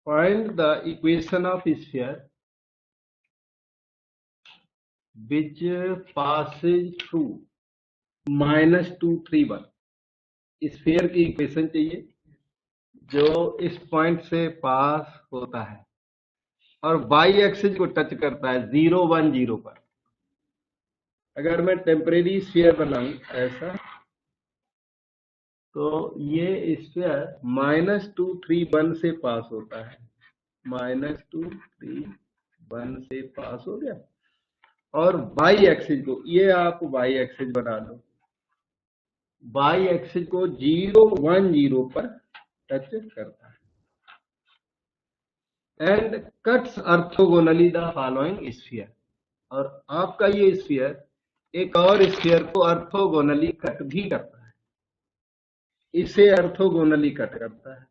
Find the equation of sphere which passes through -2, 3, 1। Sphere की equation चाहिए जो इस पॉइंट से पास होता है और वाई एक्सिस को टच करता है 0, 1, 0 पर। अगर मैं टेम्परेरी स्फीयर बनाऊं ऐसा, तो ये स्फीयर -2, 3, 1 से पास होता है। -2, 3, 1 से पास हो गया और वाई एक्सिस को, ये आप वाई एक्सिस बना लो, वाई एक्सिस को 0, 1, 0 पर टच करता है and cuts orthogonally the following sphere. और आपका ये स्फीयर एक और स्फीयर को ऑर्थोगोनली कट भी करता है, इसे ऑर्थोगोनली कट करता है।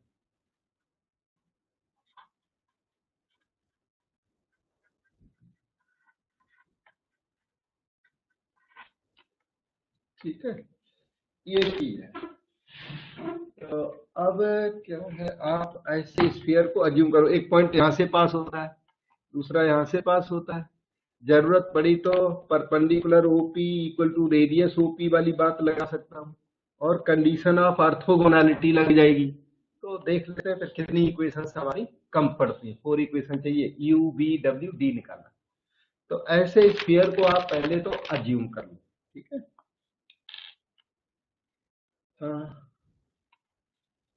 ठीक है, ये चीज है। तो अब क्या है, आप ऐसे स्फीयर को अज्यूम करो, एक पॉइंट यहां से पास होता है, दूसरा यहां से पास होता है। जरूरत पड़ी तो perpendicular OP equal to radius OP वाली बात लगा सकता हूँ और कंडीशन ऑफ ऑर्थोगोनैलिटी लग जाएगी। तो देख लेते हैं फिर कितनी इक्वेशंस हमारी कम पड़ती है। 4 इक्वेशन चाहिए, यू वी डब्ल्यू डी निकालना। तो ऐसे स्फीयर को आप पहले तो अज्यूम कर लो। ठीक है,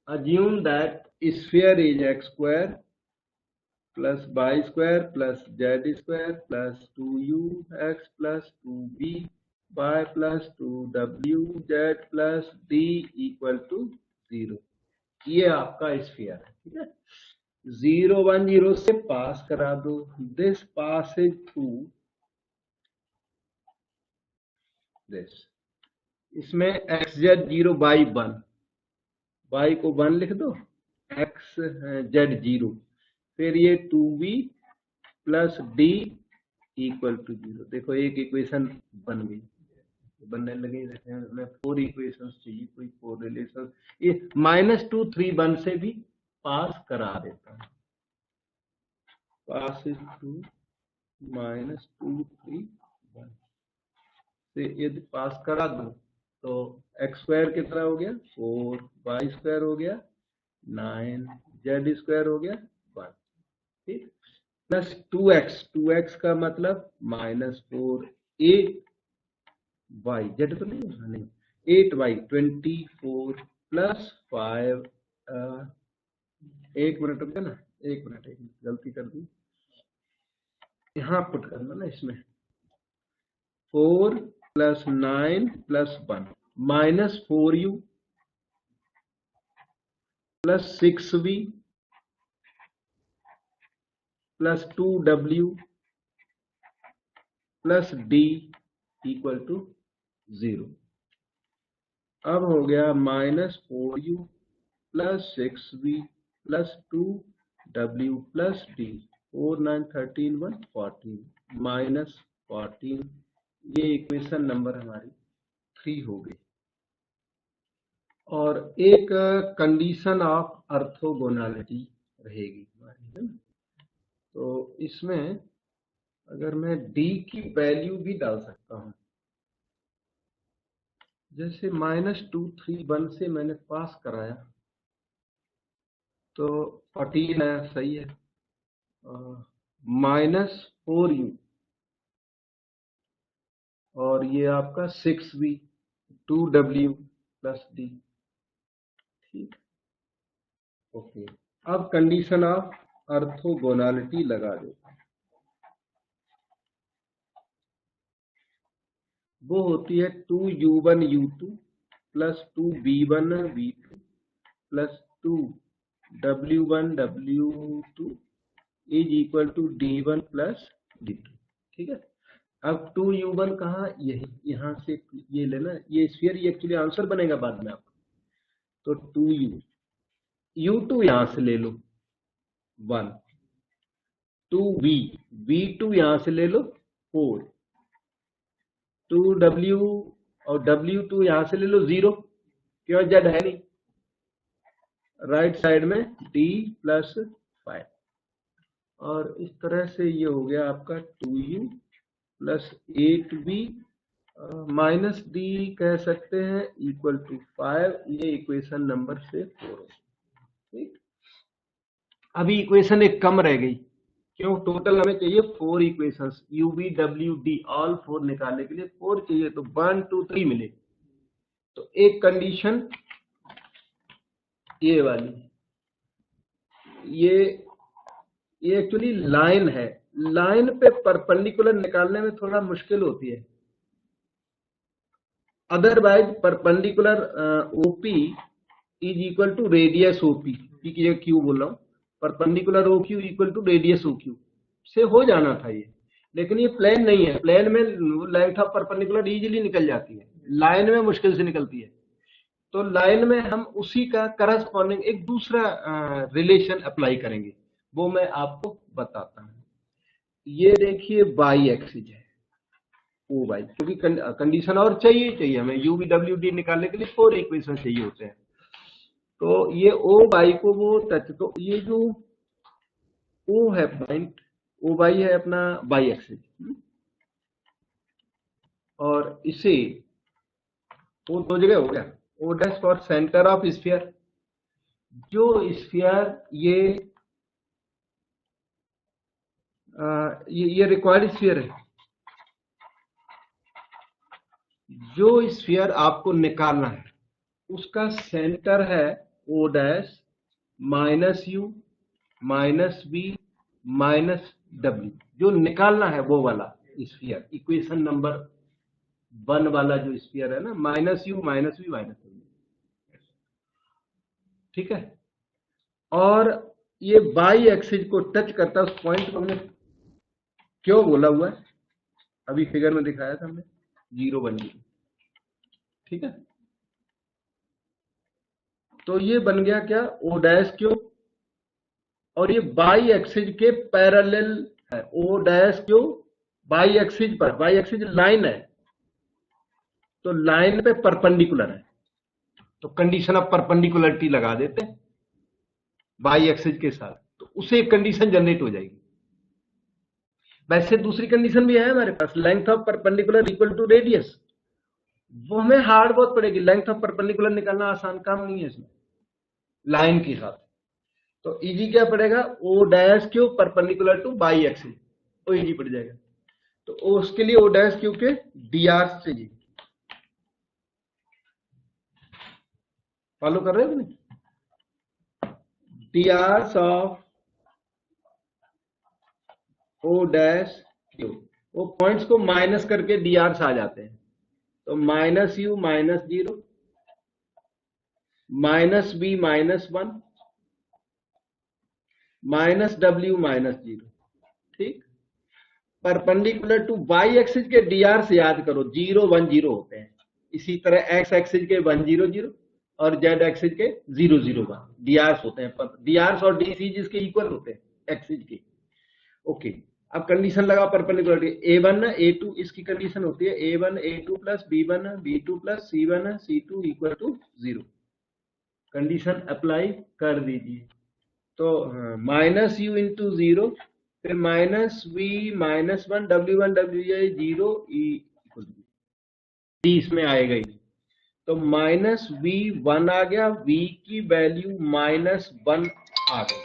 assume that sphere is x square plus y square plus z square plus 2ux plus 2by plus 2wz plus d equal to 0। ये आपका स्फीयर है। ठीक है, 0, 1, 0 से पास करा दो। This passes through this। इसमें x z 0 y 1, y को 1 लिख दो, x z 0, फिर ये 2v plus d equal to 0। देखो एक इक्वेशन बन गई, बनने लगे। 4 इक्वेशंस चाहिए, कोई 4 रिलेशन। ये -2, 3, 1 से भी पास करा देता है। पास टू -2, 3, 1 से यदि पास करा दो तो एक्स स्क्वायर कितना हो गया 4, वाई स्क्वायर हो गया 9, जेड स्क्वायर हो गया 1। ठीक, प्लस 2x का मतलब -4, 8y, जेड तो नहीं होगा, नहीं, 8y 24 प्लस 5। 1 मिनट रुक ना, 1 मिनट, गलती कर दी, यहाँ पुट करना ना इसमें। 4 plus 9 plus 1 -4u plus 6v plus 2w plus d equal to 0। अब हो गया -4u plus 6v plus 2w plus d। 4, 9, 13, 1, 14 -14। ये इक्वेशन नंबर हमारी 3 हो गई। और एक कंडीशन ऑफ ऑर्थोगोनैलिटी रहेगी हमारी, है ना। तो इसमें अगर मैं d की वैल्यू भी डाल सकता हूं, जैसे -2, 3, 1 से मैंने पास कराया तो 14 है, सही है। -4u और ये आपका 6v 2w प्लस d। ठीक, ओके। अब कंडीशन ऑफ ऑर्थोगोनैलिटी लगा दो। वो होती है 2u1 u2 plus 2v1 v2 plus 2w1 w2 is equal to d1 plus d2। ठीक है, अब 2u1 कहाँ, यही यहाँ से ये लेना, ये स्फीयर, ये एक्चुअली आंसर बनेगा बाद में आपका। तो 2u, u2 यहां से ले लो 1, 2v, v2 यहां से ले लो 4, 2w और w2 यहां से ले लो 0, क्यों जेड है नहीं, राइट साइड में d प्लस 5। और इस तरह से ये हो गया आपका 2u plus 8b minus D कह सकते हैं इक्वल टू 5। ये इक्वेशन नंबर से 4 है। ठीक, अभी इक्वेशन एक कम रह गई, क्यों? टोटल हमें चाहिए 4 equations, you V W D all 4 निकालने के लिए 4 चाहिए, तो 1 2 3 मिले। तो एक कंडीशन ये वाली, ये एक्चुअली लाइन है, लाइन पे परपेंडिकुलर निकालने में थोड़ा मुश्किल होती है। Otherwise perpendicular OP is equal to radius OP, P की जगह क्यू बोल रहा हूं, perpendicular O Q equal to radius O Q से हो जाना था ये, लेकिन ये प्लेन नहीं है। प्लेन में लेंथ ऑफ परपेंडिकुलर इजीली निकल जाती है, लाइन में मुश्किल से निकलती है। तो लाइन में हम उसी का करस्पॉन्डिंग एक दूसरा रिलेशन अप्लाई करेंगे, वो मैं आपको बताता हूं। ये देखिए बाई एक्सिस है ओ बाई, क्योंकि कंडीशन और चाहिए हमें, यू वी डब्ल्यू डी निकालने के लिए 4 इक्वेशन चाहिए होते हैं। तो ये ओ बाई को वो टच, तो ये जो ओ है पॉइंट, ओ बाई है अपना बाई एक्सिस, और इसे वो दो जगह हो गया, O dash for centre of sphere. जो स्फीयर ये रिक्वायर्ड स्फीयर है, जो स्फीयर आपको निकालना है उसका सेंटर है O dash minus u minus b minus डब्ल्यू। जो निकालना है वो वाला स्फीयर, इक्वेशन नंबर 1 वाला जो स्फीयर है ना, minus u minus b minus डब्ल्यू, ठीक है। और ये बाई एक्सिस को टच करता है, उस पॉइंट को हमने क्यों बोला हुआ है, अभी फिगर में दिखाया था हमने, 0 1 0, ठीक है। तो ये बन गया क्या, ओ डैश क्यू, और ये बाई एक्सिस के पैरेलल है, O dash Q y axis पर, बाई एक्सिस लाइन है, तो लाइन पे परपेंडिकुलर है, तो कंडीशन ऑफ परपेंडिकुलरिटी लगा देते हैं बाई एक्सिस के साथ, तो उसे एक कंडीशन जनरेट हो जाएगी। वैसे दूसरी कंडीशन भी है हमारे पास, length of perpendicular equal to radius, वो हमें हार्ड बहुत पड़ेगी, लेंथ ऑफ परपेंडिकुलर निकालना आसान काम नहीं है इसमें लाइन के साथ। तो इजी क्या पड़ेगा, O dash Q perpendicular to y axis, वो इजी पड़ जाएगा। तो उसके लिए ओ डैश क्यू के डी आर चाहिए, फॉलो कर रहे हो नहीं? D R of O dash Q, वो पॉइंट्स को माइनस करके डी आर आ जाते हैं, तो minus u minus 0 minus b minus 1 minus डब्ल्यू माइनस 0, ठीक। परपेंडिकुलर टू वाई एक्सिस के डीआर से याद करो 0 1 0 होते हैं, इसी तरह एक्स एक्सिस के 1 0 0 और जेड एक्सिस के 0 0 1 डीआर होते हैं, डीआर और डीसी जिसके इक्वल होते हैं एक्सिस के। ओके, अब कंडीशन लगाओ परपेंडिकुलर, a1 a2 इसकी कंडीशन होती है a1 a2 प्लस b1 b2 प्लस c1 c2 equal to 0। Condition apply कर दीजिए, तो माइनस यू इंटू 0, फिर minus v minus 1 w1 w 0 ई इक्वल टू डी, इसमें आएगा ही, तो माइनस वी 1 आ गया, वी की वैल्यू माइनस 1 आ गई,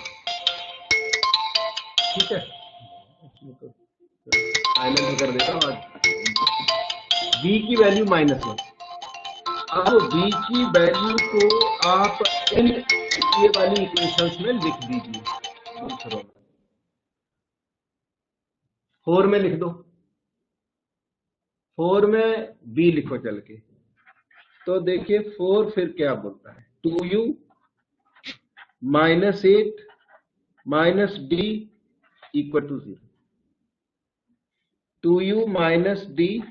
ठीक है। साइलेंट कर देता हूँ, वी की वैल्यू माइनस 1। अब v की वैल्यू को आप इन ये वाली इक्वेशंस में लिख दीजिए, दूसरों 4 में लिख दो, 4 में b लिखो चल के, तो देखिए 4 फिर क्या बोलता है, 2u minus 8 minus d equal to 0, 2u minus d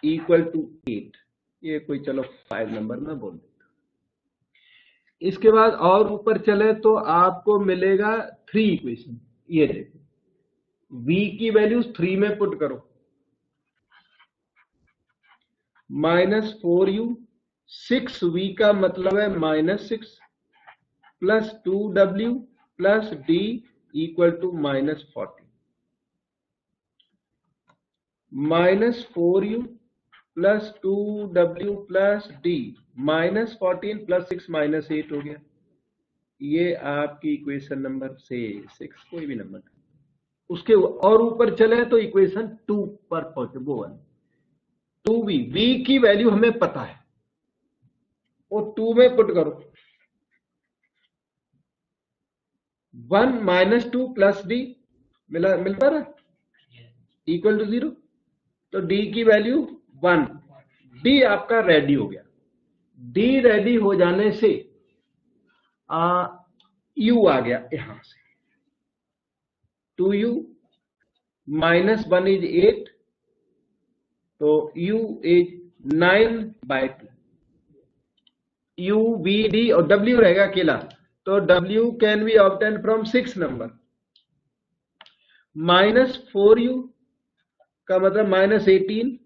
equal to 8, ये कोई चलो 5 नंबर में बोल देता। इसके बाद और ऊपर चले तो आपको मिलेगा 3 इक्वेशन, ये देखो v की वैल्यूज 3 में पुट करो, माइनस 4u 6v का मतलब है minus 6 plus 2w plus d equal to -40 -4u plus 2w plus d -14 plus 6 -8 हो गया। ये आपकी इक्वेशन नंबर 6, कोई भी नंबर उसके और ऊपर चले तो इक्वेशन 2 पर पहुंचे, वो 2v, v की वैल्यू हमें पता है, वो 2 में पुट करो। 1 -2 प्लस d मिल पा रहा इक्वल टू 0, तो d की वैल्यू 1, d आपका रेडी हो गया। d रेडी हो जाने से u आ गया यहां से, 2u -1 इज 8, तो u is 9/2। u, v, d और w रहेगा अकेला, तो w can be obtain from 6 number. -4u का मतलब -18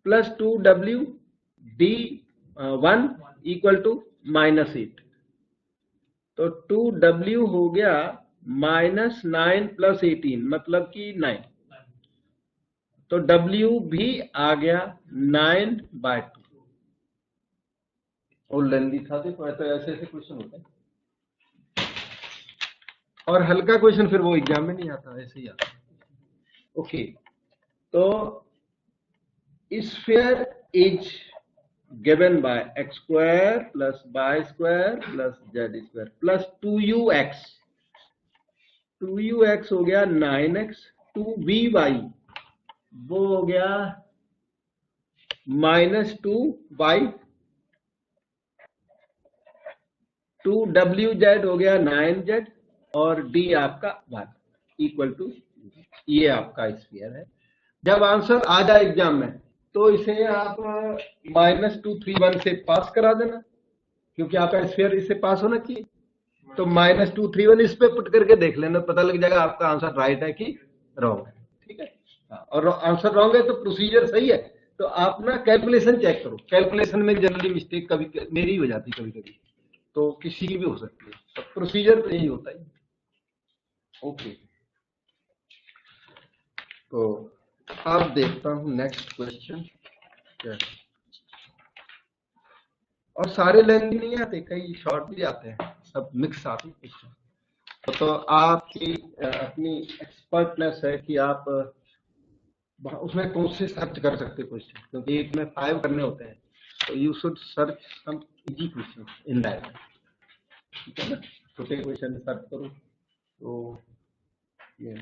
plus 2w d 1 equal to -8, तो 2w हो गया -9 प्लस 18 मतलब कि 9, तो w भी आ गया 9/2। और लेंदी था, देखो ऐसे क्वेश्चन होते हैं, और हल्का क्वेश्चन फिर वो एग्जाम में नहीं आता, ऐसे ही आता। ओके, तो sphere is given bye x square plus y square plus z square plus 2ux, 2ux हो गया 9x, 2vy वो हो गया -2y, 2wz हो गया 9z, और d आपका 1 इक्वल टू, ये आपका स्फीयर है। जब आंसर आ जाए एग्जाम में तो इसे आप -231 से पास करा देना, क्योंकि आपका स्फीयर इससे पास होना चाहिए, तो -231 इस पे पुट करके देख लेना, पता लग जाएगा आपका आंसर राइट है कि रॉन्ग है। ठीक है, और आंसर रॉन्ग है तो प्रोसीजर सही है, तो आप ना कैलकुलेशन चेक करो। कैलकुलेशन में जनरली मिस्टेक कभी मेरी हो जाती, कभी कभी तो किसी की भी हो सकती है, तो प्रोसीजर तो यही होता है। ओके, तो अब देखता हूं नेक्स्ट क्वेश्चन क्या, और सारे लेंथी नहीं आते, कई शॉर्ट भी आते हैं, सब मिक्स आते हैं क्वेश्चन। तो आपकी अपनी एक्सपर्टनेस है कि आप उसमें कौन से सर्च कर सकते क्वेश्चन, क्योंकि एक में 5 करने होते हैं, तो you should search some easy question in that. ठीक है ना, छोटे क्वेश्चन सर्च करो। तो ये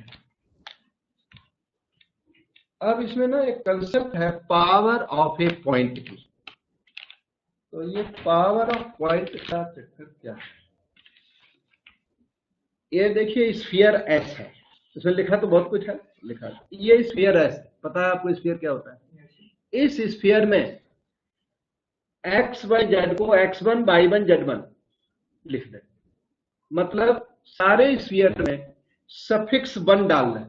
अब इसमें ना एक कंसेप्ट है पावर ऑफ ए पॉइंट की, तो ये पावर ऑफ पॉइंट का चक्कर क्या है। ये देखिए स्फीयर एस है, इसमें लिखा तो बहुत कुछ है, लिखा है ये स्फीयर एस, पता है आपको स्फीयर क्या होता है। इस स्फीयर में एक्स वाई जेड को x1 y1 z1 लिख दे, मतलब सारे स्फीयर में सफिक्स 1 डाल दें,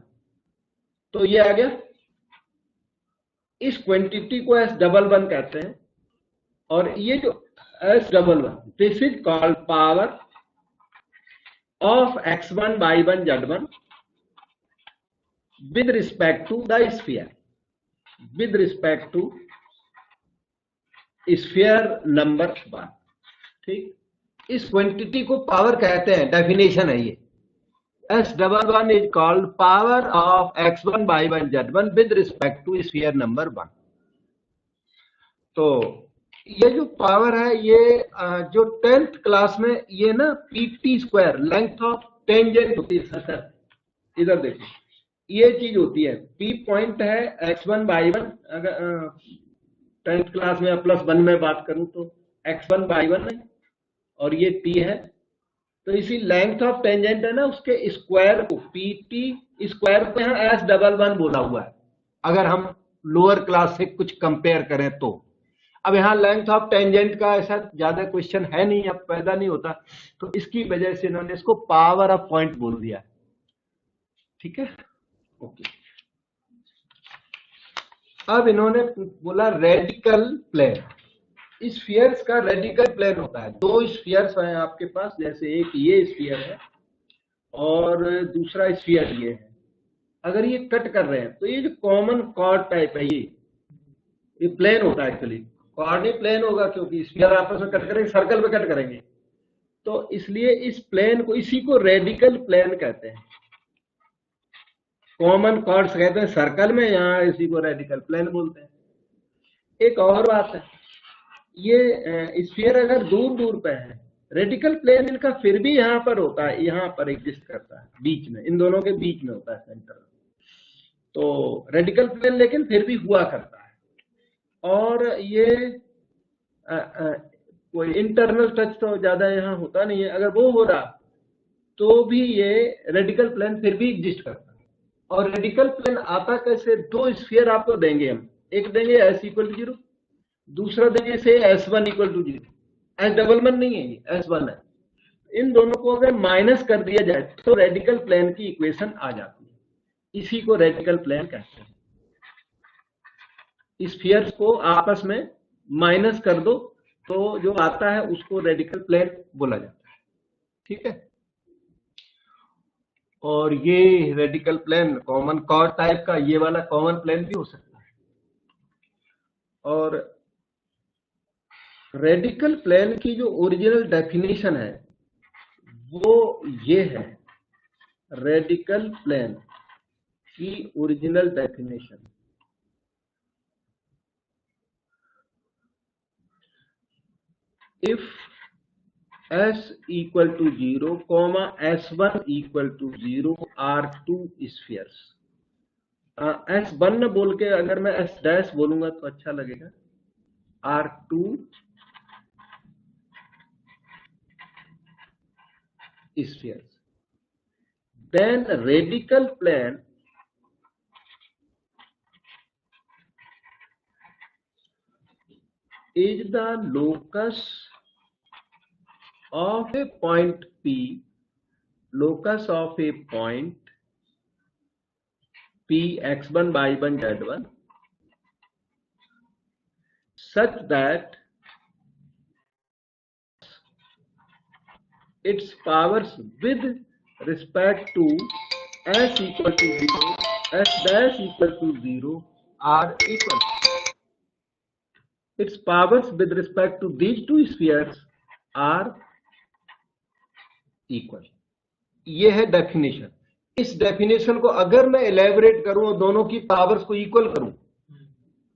तो ये आ गया। इस क्वांटिटी को S11 कहते हैं, और ये जो S11 this is called power of x1 y1 z1 with respect to the sphere, with respect to sphere number 1। ठीक, इस क्वांटिटी को पावर कहते हैं, डेफिनेशन है ये। S11 is called power of x1 y1 z1 with respect to sphere number 1। तो ये जो पावर है, ये जो 10th क्लास में ये ना PT square length of tangent होती है सर, इधर देखो ये चीज होती है। P पॉइंट है x1 y1, अगर 10th क्लास में +1 में बात करूं तो x1 y1 है, और ये T है, तो इसी लेंथ ऑफ टेंजेंट है ना, उसके स्क्वायर को PT स्क्वायर को यहाँ S11 बोला हुआ है, अगर हम लोअर क्लास से कुछ कंपेयर करें तो। अब यहाँ लेंथ ऑफ टेंजेंट का ऐसा ज्यादा क्वेश्चन है नहीं, अब पैदा नहीं होता, तो इसकी वजह से इन्होंने इसको पावर ऑफ पॉइंट बोल दिया। ठीक है, ओके। अब इन्होंने बोला रेडिकल प्लेन, स्फीयर्स का रेडिकल प्लेन होता है। 2 स्फीयर्स हैं आपके पास, जैसे एक ये स्फीयर है और दूसरा स्फीयर ये है। अगर ये कट कर रहे हैं तो ये जो कॉमन कॉर्ड टाइप है ये प्लेन होता है एक्चुअली। कॉर्ड ही प्लेन होगा क्योंकि स्फीयर आपस में कट करेंगे, सर्कल में कट करेंगे, तो इसलिए इस प्लेन को, इसी को रेडिकल प्लेन कहते हैं। कॉमन कॉर्ड्स कहते हैं सर्कल में, यहाँ इसी को रेडिकल प्लेन बोलते हैं। एक और बात है, ये स्फीयर अगर दूर दूर पे है, रेडिकल प्लेन इनका फिर भी यहाँ पर होता है, यहाँ पर एग्जिस्ट करता है, बीच में, इन दोनों के बीच में होता है सेंटर। तो रेडिकल प्लेन लेकिन फिर भी हुआ करता है। और ये कोई इंटरनल टच तो ज्यादा यहाँ होता नहीं है, अगर वो हो रहा तो भी ये रेडिकल प्लेन फिर भी एग्जिस्ट करता है। और रेडिकल प्लेन आता कैसे, दो स्फीयर आपको देंगे हम, एक देंगे s इक्वल टू 0, दूसरा देंगे से s1 equal to 0। s double one नहीं है, ये s1 है। इन दोनों को अगर माइनस कर दिया जाए तो रेडिकल प्लेन की इक्वेशन आ जाती है, इसी को रेडिकल प्लेन कहते हैं। स्फीयर्स को आपस में माइनस कर दो तो जो आता है उसको रेडिकल प्लेन बोला जाता है, ठीक है। और ये radical plane common chord type का, ये वाला कॉमन प्लेन भी हो सकता है। और रेडिकल प्लेन की जो ओरिजिनल डेफिनेशन है वो ये है, रेडिकल प्लेन की original definition, if s equal to 0, s1 equal to 0 are two spheres। s1 न बोल के अगर मैं s डैश बोलूंगा तो अच्छा लगेगा, are two spheres, then radical plane is the locus of a point P, locus of a point P x1 y1 z1 such that its powers with respect to s equal to 0, s dash equal to 0 are equal. Its powers with respect to these two spheres are equal। ये है definition. इस definition को अगर मैं elaborate करूं और दोनों की पावर्स को इक्वल करूं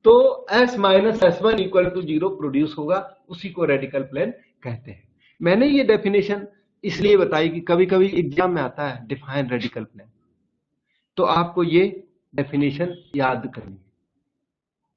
तो s minus s1 equal to 0 produce होगा, उसी को रेडिकल प्लेन कहते हैं। मैंने ये डेफिनेशन इसलिए बताई कि कभी कभी एग्जाम में आता है डिफाइन रेडिकल प्लेन, तो आपको ये डेफिनेशन याद करनी है,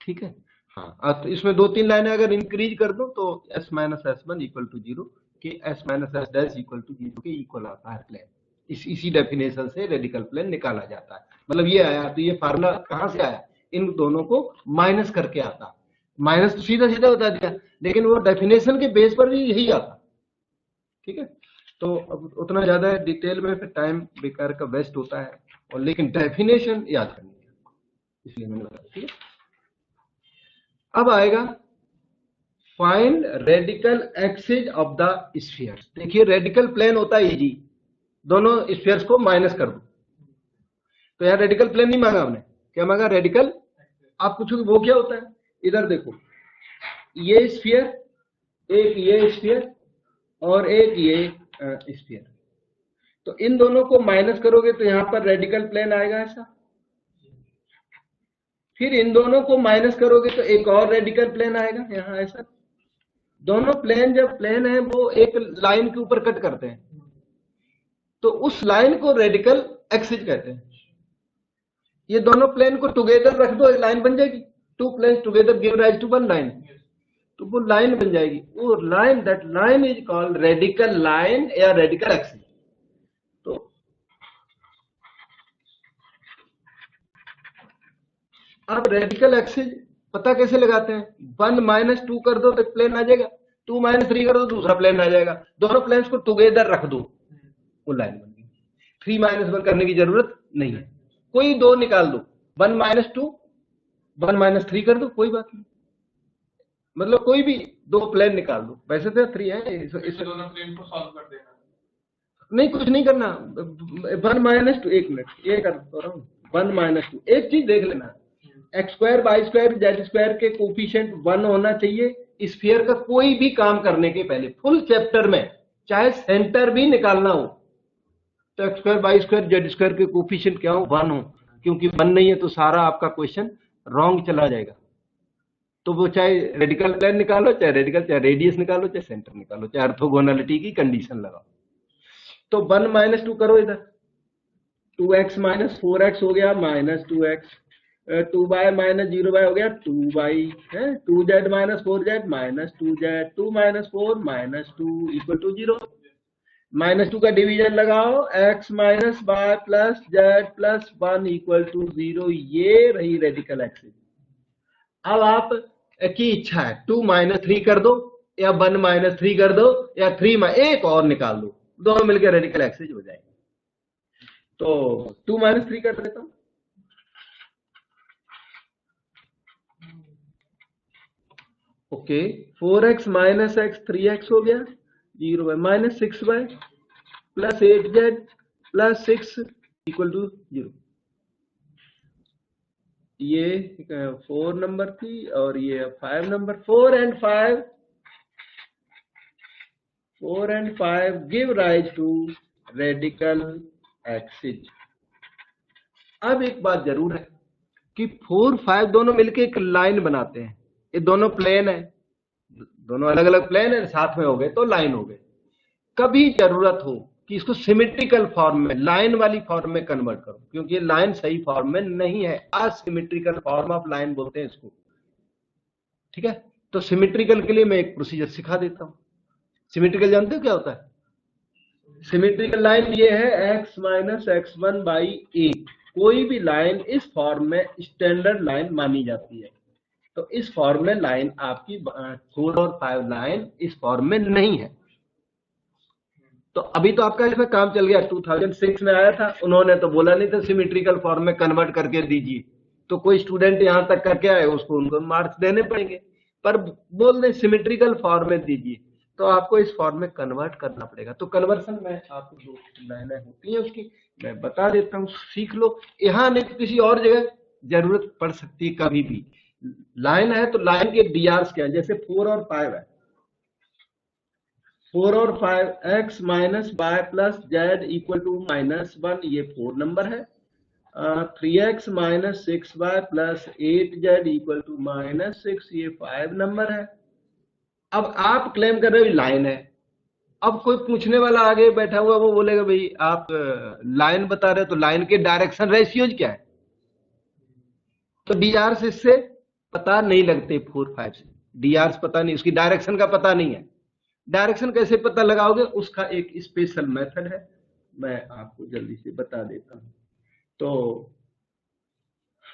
ठीक है। हाँ, तो इसमें 2-3 लाइनें अगर इंक्रीज कर दो तो s minus s1 equal to 0 के s minus s dash equal to 0 के इक्वल आता है प्लेन। इसी डेफिनेशन से रेडिकल प्लेन निकाला जाता है। मतलब ये आया, तो ये फार्मूला कहां से आया, इन दोनों को माइनस करके आता। माइनस तो सीधा सीधा बता दिया, लेकिन वो डेफिनेशन के बेस पर भी यही आता, ठीक है। तो अब उतना ज्यादा डिटेल में फिर टाइम बेकार का वेस्ट होता है, और लेकिन डेफिनेशन याद करनी है, इसलिए मैंने बताया, ठीक है। अब आएगा find radical axis of the spheres. देखिए रेडिकल प्लेन होता है जी, दोनों स्फीयर्स को माइनस कर दो, तो यहाँ रेडिकल प्लेन नहीं मांगा हमने, क्या मांगा, रेडिकल। आप पूछोगे वो क्या होता है, इधर देखो, ये स्फीयर, एक ये स्फीयर और एक ये स्फीयर, तो इन दोनों को माइनस करोगे तो यहाँ पर रेडिकल प्लेन आएगा ऐसा। फिर इन दोनों को माइनस करोगे तो एक और रेडिकल प्लेन आएगा यहाँ ऐसा। दोनों प्लेन जब प्लेन है वो एक लाइन के ऊपर कट करते हैं, तो उस लाइन को रेडिकल एक्सिस कहते हैं। ये दोनों प्लेन को टुगेदर रख दो, एक लाइन बन जाएगी, two planes together give rise to one line, तो वो लाइन बन जाएगी। वो line, that line is called radical line या रेडिकल एक्सिस। तो अब रेडिकल एक्सिस पता कैसे लगाते हैं, 1 माइनस 2 कर दो तो प्लेन आ जाएगा, 2 माइनस 3 कर दो दूसरा प्लेन आ जाएगा, दोनों प्लेन्स को टुगेदर रख दो, वो लाइन बन गई। 3 माइनस 1 करने की जरूरत नहीं है, कोई दो निकाल दो, 1 माइनस 2, 1 माइनस 3 कर दो, कोई बात नहीं, मतलब कोई भी दो प्लेन निकाल दो। वैसे तो 3 है, इसे दोनों प्लेन को सॉल्व कर देना, नहीं, कुछ नहीं करना। 1 - 2, 1 मिनट ये कर तो रहा हूँ। 1 - 2, एक चीज देख लेना, x square by square Z square के कोफिशिएंट 1 होना चाहिए स्फीयर का कोई भी काम करने के पहले। फुल चैप्टर में चाहे सेंटर भी निकालना हो तो x square by square Z square के कोफिशिएंट क्या हो, 1 हो, क्योंकि 1 नहीं है तो सारा आपका क्वेश्चन रॉन्ग चला जाएगा। तो वो चाहे रेडिकल प्लेन निकालो, चाहे रेडिकल, चाहे रेडियस निकालो, चाहे सेंटर निकालो, चाहे ऑर्थोगोनैलिटी की कंडीशन लगाओ। तो 1 - 2 करो इधर, 2x - 4x हो गया -2x, 2y - 0y हो गया 2y है, 2z - 4z -2z, 2 - 4 -2 = 0। -2 का डिवीजन लगाओ, x - y plus z plus 1 = 0। ये रही रेडिकल एक्सिस। अब आप की इच्छा है 2 - 3 कर दो या 1 - 3 कर दो या 3 एक और निकाल दो, दोनों मिलकर रेडिकल एक्सिस हो जाएंगे। तो 2 - 3 कर देता हूं। ओके, 4x - x 3x हो गया 0y -6y plus 8z plus 6 = 0। ये 4 नंबर थी और ये 5 number. 4 and 5 give rise to radical axis। अब एक बात जरूर है कि 4 5 दोनों मिलके एक लाइन बनाते हैं। ये दोनों प्लेन है, दोनों अलग अलग प्लेन है, साथ में हो गए तो लाइन हो गए। कभी जरूरत हो कि इसको सिमेट्रिकल फॉर्म में, लाइन वाली फॉर्म में कन्वर्ट करो, क्योंकि ये लाइन सही फॉर्म में नहीं है, असिमेट्रिकल फॉर्म ऑफ लाइन बोलते हैं इसको। ठीक है, तो सिमेट्रिकल के लिए मैं एक प्रोसीजर सिखा देता हूं। सिमेट्रिकल जानते हो क्या होता है? सिमेट्रिकल लाइन ये है x - x1/8। कोई भी लाइन इस फॉर्म में स्टैंडर्ड लाइन मानी जाती है। तो इस फॉर्म में लाइन आपकी 4 और 5 लाइन इस फॉर्म में नहीं है। तो अभी तो आपका इसमें काम चल गया, 2006 में आया था, उन्होंने तो बोला नहीं था सिमेट्रिकल फॉर्म में कन्वर्ट करके दीजिए। तो कोई स्टूडेंट यहां तक करके आए उसको उनको मार्क्स देने पड़ेंगे, पर बोल दें सिमेट्रिकल फॉर्म में दीजिए तो आपको इस फॉर्म में कन्वर्ट करना पड़ेगा। तो कन्वर्सन में आपको 2 लाइनें होती है उसकी, मैं बता देता हूँ, सीख लो। यहाँ नहीं तो किसी और जगह जरूरत पड़ सकती है कभी भी। लाइन है तो लाइन के डीआर्स क्या है, जैसे 4 और 5 है, 4 और 5 x - y प्लस z = -1, ये 4 नंबर है। 3x - 6y प्लस 8z = -6, ये 5 नंबर है। अब आप क्लेम कर रहे हो लाइन है। अब कोई पूछने वाला आगे बैठा हुआ वो बोलेगा भाई आप लाइन बता रहे हो तो लाइन के डायरेक्शन रेशियोज क्या है? तो डीआर इससे पता नहीं लगते, 4 5 से डीआर पता नहीं, उसकी डायरेक्शन का पता नहीं है। डायरेक्शन कैसे पता लगाओगे, उसका एक स्पेशल मेथड है, मैं आपको जल्दी से बता देता हूं। तो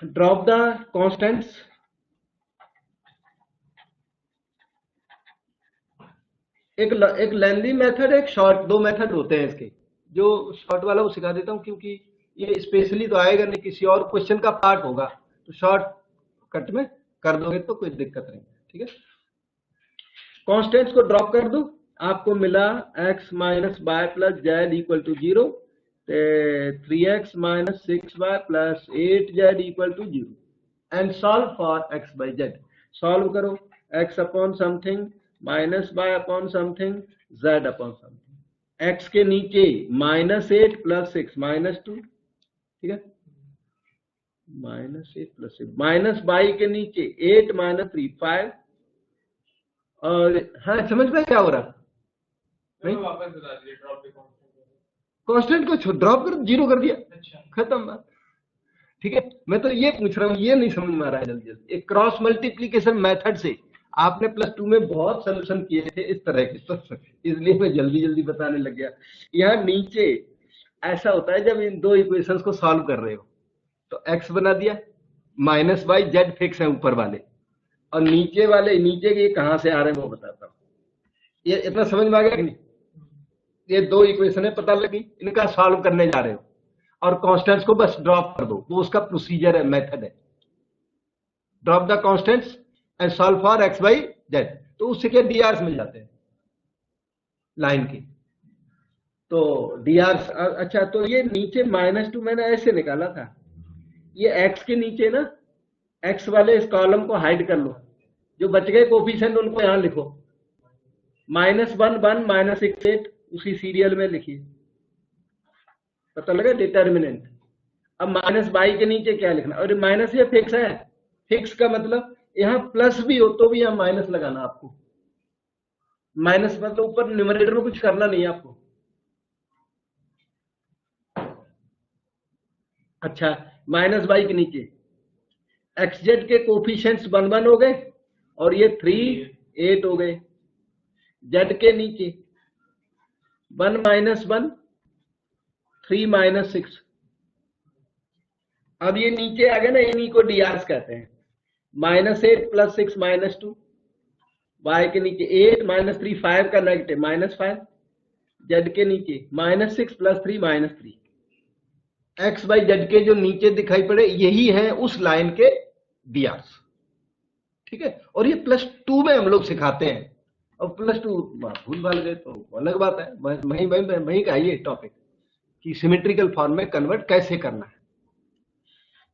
ड्रॉप द कांस्टेंट्स। एक लेंथी मेथड, एक शॉर्ट, 2 मेथड होते हैं इसके। जो शॉर्ट वाला वो सिखा देता हूं क्योंकि ये स्पेशली तो आएगा नहीं, किसी और क्वेश्चन का पार्ट होगा, तो शॉर्ट कट में कर दोगे तो कोई दिक्कत नहीं। ठीक है, कांस्टेंट्स को ड्रॉप कर दो, आपको मिला x - y plus z = 0, 3x - 6y plus 8z = 0 and solve for x by z। Solve करो, x upon something minus y upon something z upon something. x के नीचे -8 प्लस 6 -2, ठीक है, -8 प्लस 6, माइनस y के नीचे 8 - 3 5। और हाँ, समझ में क्या हो रहा? नहीं, कांस्टेंट को ड्रॉप कर 0 कर दिया, खत्म बात। ठीक है, मैं तो ये पूछ रहा हूँ, ये नहीं समझ में आ रहा है जल्दी जल्दी। एक क्रॉस मल्टीप्लीकेशन मेथड से आपने +2 में बहुत सोल्यूशन किए थे इस तरह के, तो इसलिए मैं जल्दी जल्दी बताने लग गया। यहाँ नीचे ऐसा होता है जब इन 2 इक्वेशंस को सॉल्व कर रहे हो तो x बना दिया, -y z फिक्स है ऊपर वाले, और नीचे वाले, नीचे के कहां से आ रहे हैं वो बताता हूं। ये इतना समझ में आ गया कि नहीं? ये 2 इक्वेशन पता लगी, इनका सॉल्व करने जा रहे हो और कांस्टेंट्स को बस ड्रॉप कर दो, वो उसका प्रोसीजर है, मेथड है। Drop the constants and solve for x by z, तो उससे क्या डीआर मिल जाते हैं लाइन के। तो dr, अच्छा तो ये नीचे -2 मैंने ऐसे निकाला था, ये x के नीचे ना, x वाले इस कॉलम को हाइड कर लो, जो बच गए कोफिशिएंट उनको यहां लिखो, -1 1 -6 8 उसी सीरियल में लिखिए, पता लगा डिटर्मिनेंट। अब -y के नीचे क्या लिखना, और माइनस ये फिक्स है, फिक्स का मतलब यहाँ प्लस भी हो तो भी यहाँ माइनस लगाना आपको, माइनस मतलब ऊपर न्यूमरेटर में कुछ करना नहीं है आपको। अच्छा, -y के नीचे xz के कोफिशिएंट्स 1 1 हो गए और ये 3 8 हो गए, z के नीचे 1 -1 3 -6, अब ये नीचे आ गए ना, इन्हीं को drs कहते हैं, -8 + 6 -2, y के नीचे 8 -3 5 का नेगेटिव -5, z के नीचे -6 + 3 -3, एक्स वाई जेड के जो नीचे दिखाई पड़े यही है उस लाइन के drs, ठीक है। और ये +2 में हम लोग सिखाते हैं, और +2 भूल भाल गए तो अलग बात है, वही का ये टॉपिक कि सिमेट्रिकल फॉर्म में कन्वर्ट कैसे करना है।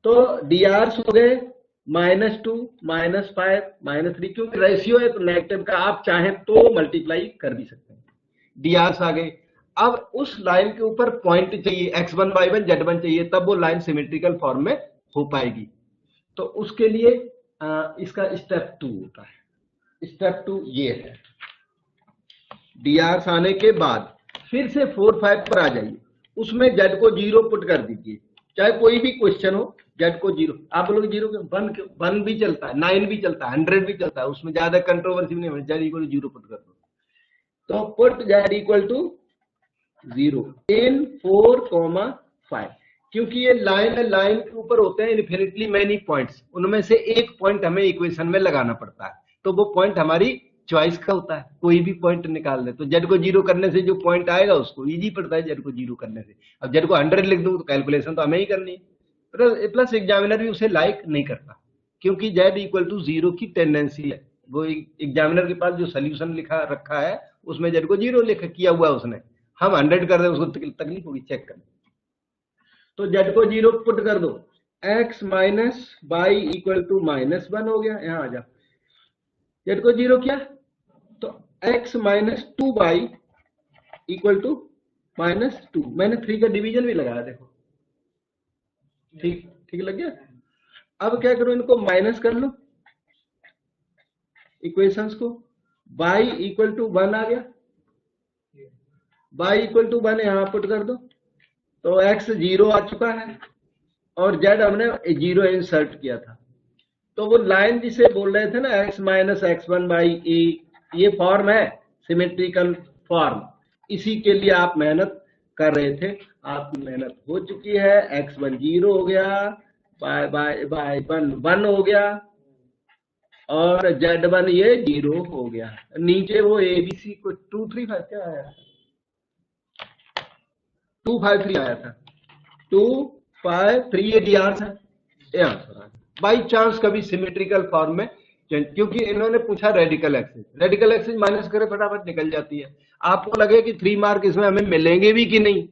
तो drs हो गए -2 -5 -3, क्योंकि रेशियो है तो नेगेटिव का आप चाहें तो मल्टीप्लाई कर भी सकते हैं, drs आ गए। अब उस लाइन के ऊपर पॉइंट चाहिए, x1 y1 z1 चाहिए, तब वो लाइन सिमेट्रिकल फॉर्म में हो पाएगी। तो उसके लिए इसका स्टेप 2 होता है, स्टेप 2 ये है, drs आने के बाद फिर से 4 5 पर आ जाइए, उसमें z को 0 पुट कर दीजिए, चाहे कोई भी क्वेश्चन हो z को 0, आप बोलोगे 0 क्यों, 1 भी चलता है, 9 भी चलता है, 100 भी चलता है, उसमें ज्यादा कंट्रोवर्सी नहीं है, z इक्वल 0 पुट कर दो। तो पुट z इक्वल टू 0 इन 4 5, क्योंकि ये लाइन है, लाइन के ऊपर होते हैं इन्फिनिटली मैनी पॉइंट्स, उनमें से एक पॉइंट हमें इक्वेशन में लगाना पड़ता है, तो वो पॉइंट हमारी चॉइस का होता है, कोई भी पॉइंट निकाल दे, तो जेड को 0 करने से जो पॉइंट आएगा उसको इजी पड़ता है जेड को 0 करने से। अब जेड को 100 लिख दूं तो कैलकुलेशन तो हमें ही करनी है, प्लस एग्जामिनर भी उसे लाइक नहीं करता, क्योंकि जेड इक्वल टू 0 की टेंडेंसी है, वो एग्जामिनर के पास जो सोल्यूशन लिखा रखा है उसमें जेड को 0 लिखा किया हुआ है उसने, हम 100 कर दें उसको तकलीफ होगी चेक करने। तो जेड को 0 पुट कर दो, x minus y equal to -1 हो गया, यहां आ जा, जेड को 0 किया तो x minus 2y equal to -2, मैंने 3 का डिवीजन भी लगाया, देखो ठीक ठीक लग गया। अब क्या करो, इनको माइनस कर लो इक्वेशंस को, y इक्वल टू 1 आ गया, y इक्वल टू 1 यहां पुट कर दो, तो x 0 आ चुका है और z हमने 0 इंसर्ट किया था, तो वो लाइन जिसे बोल रहे थे ना x माइनस x1/e, ये फॉर्म है सिमेट्रिकल फॉर्म, इसी के लिए आप मेहनत कर रहे थे, आपकी मेहनत हो चुकी है, x1 0 हो गया, y1 1 हो गया और z1 ये 0 हो गया, नीचे वो abc को 2 3 5 क्या आया, 2 5 3 आया था, 2 5 3 ये drs है, ये आंसर है। बाई चांस कभी सिमेट्रिकल फॉर्म में, क्योंकि इन्होंने पूछा radical axis, radical axis minus करे फटाफट निकल जाती है, आपको लगे कि 3 मार्क इसमें हमें मिलेंगे भी कि नहीं,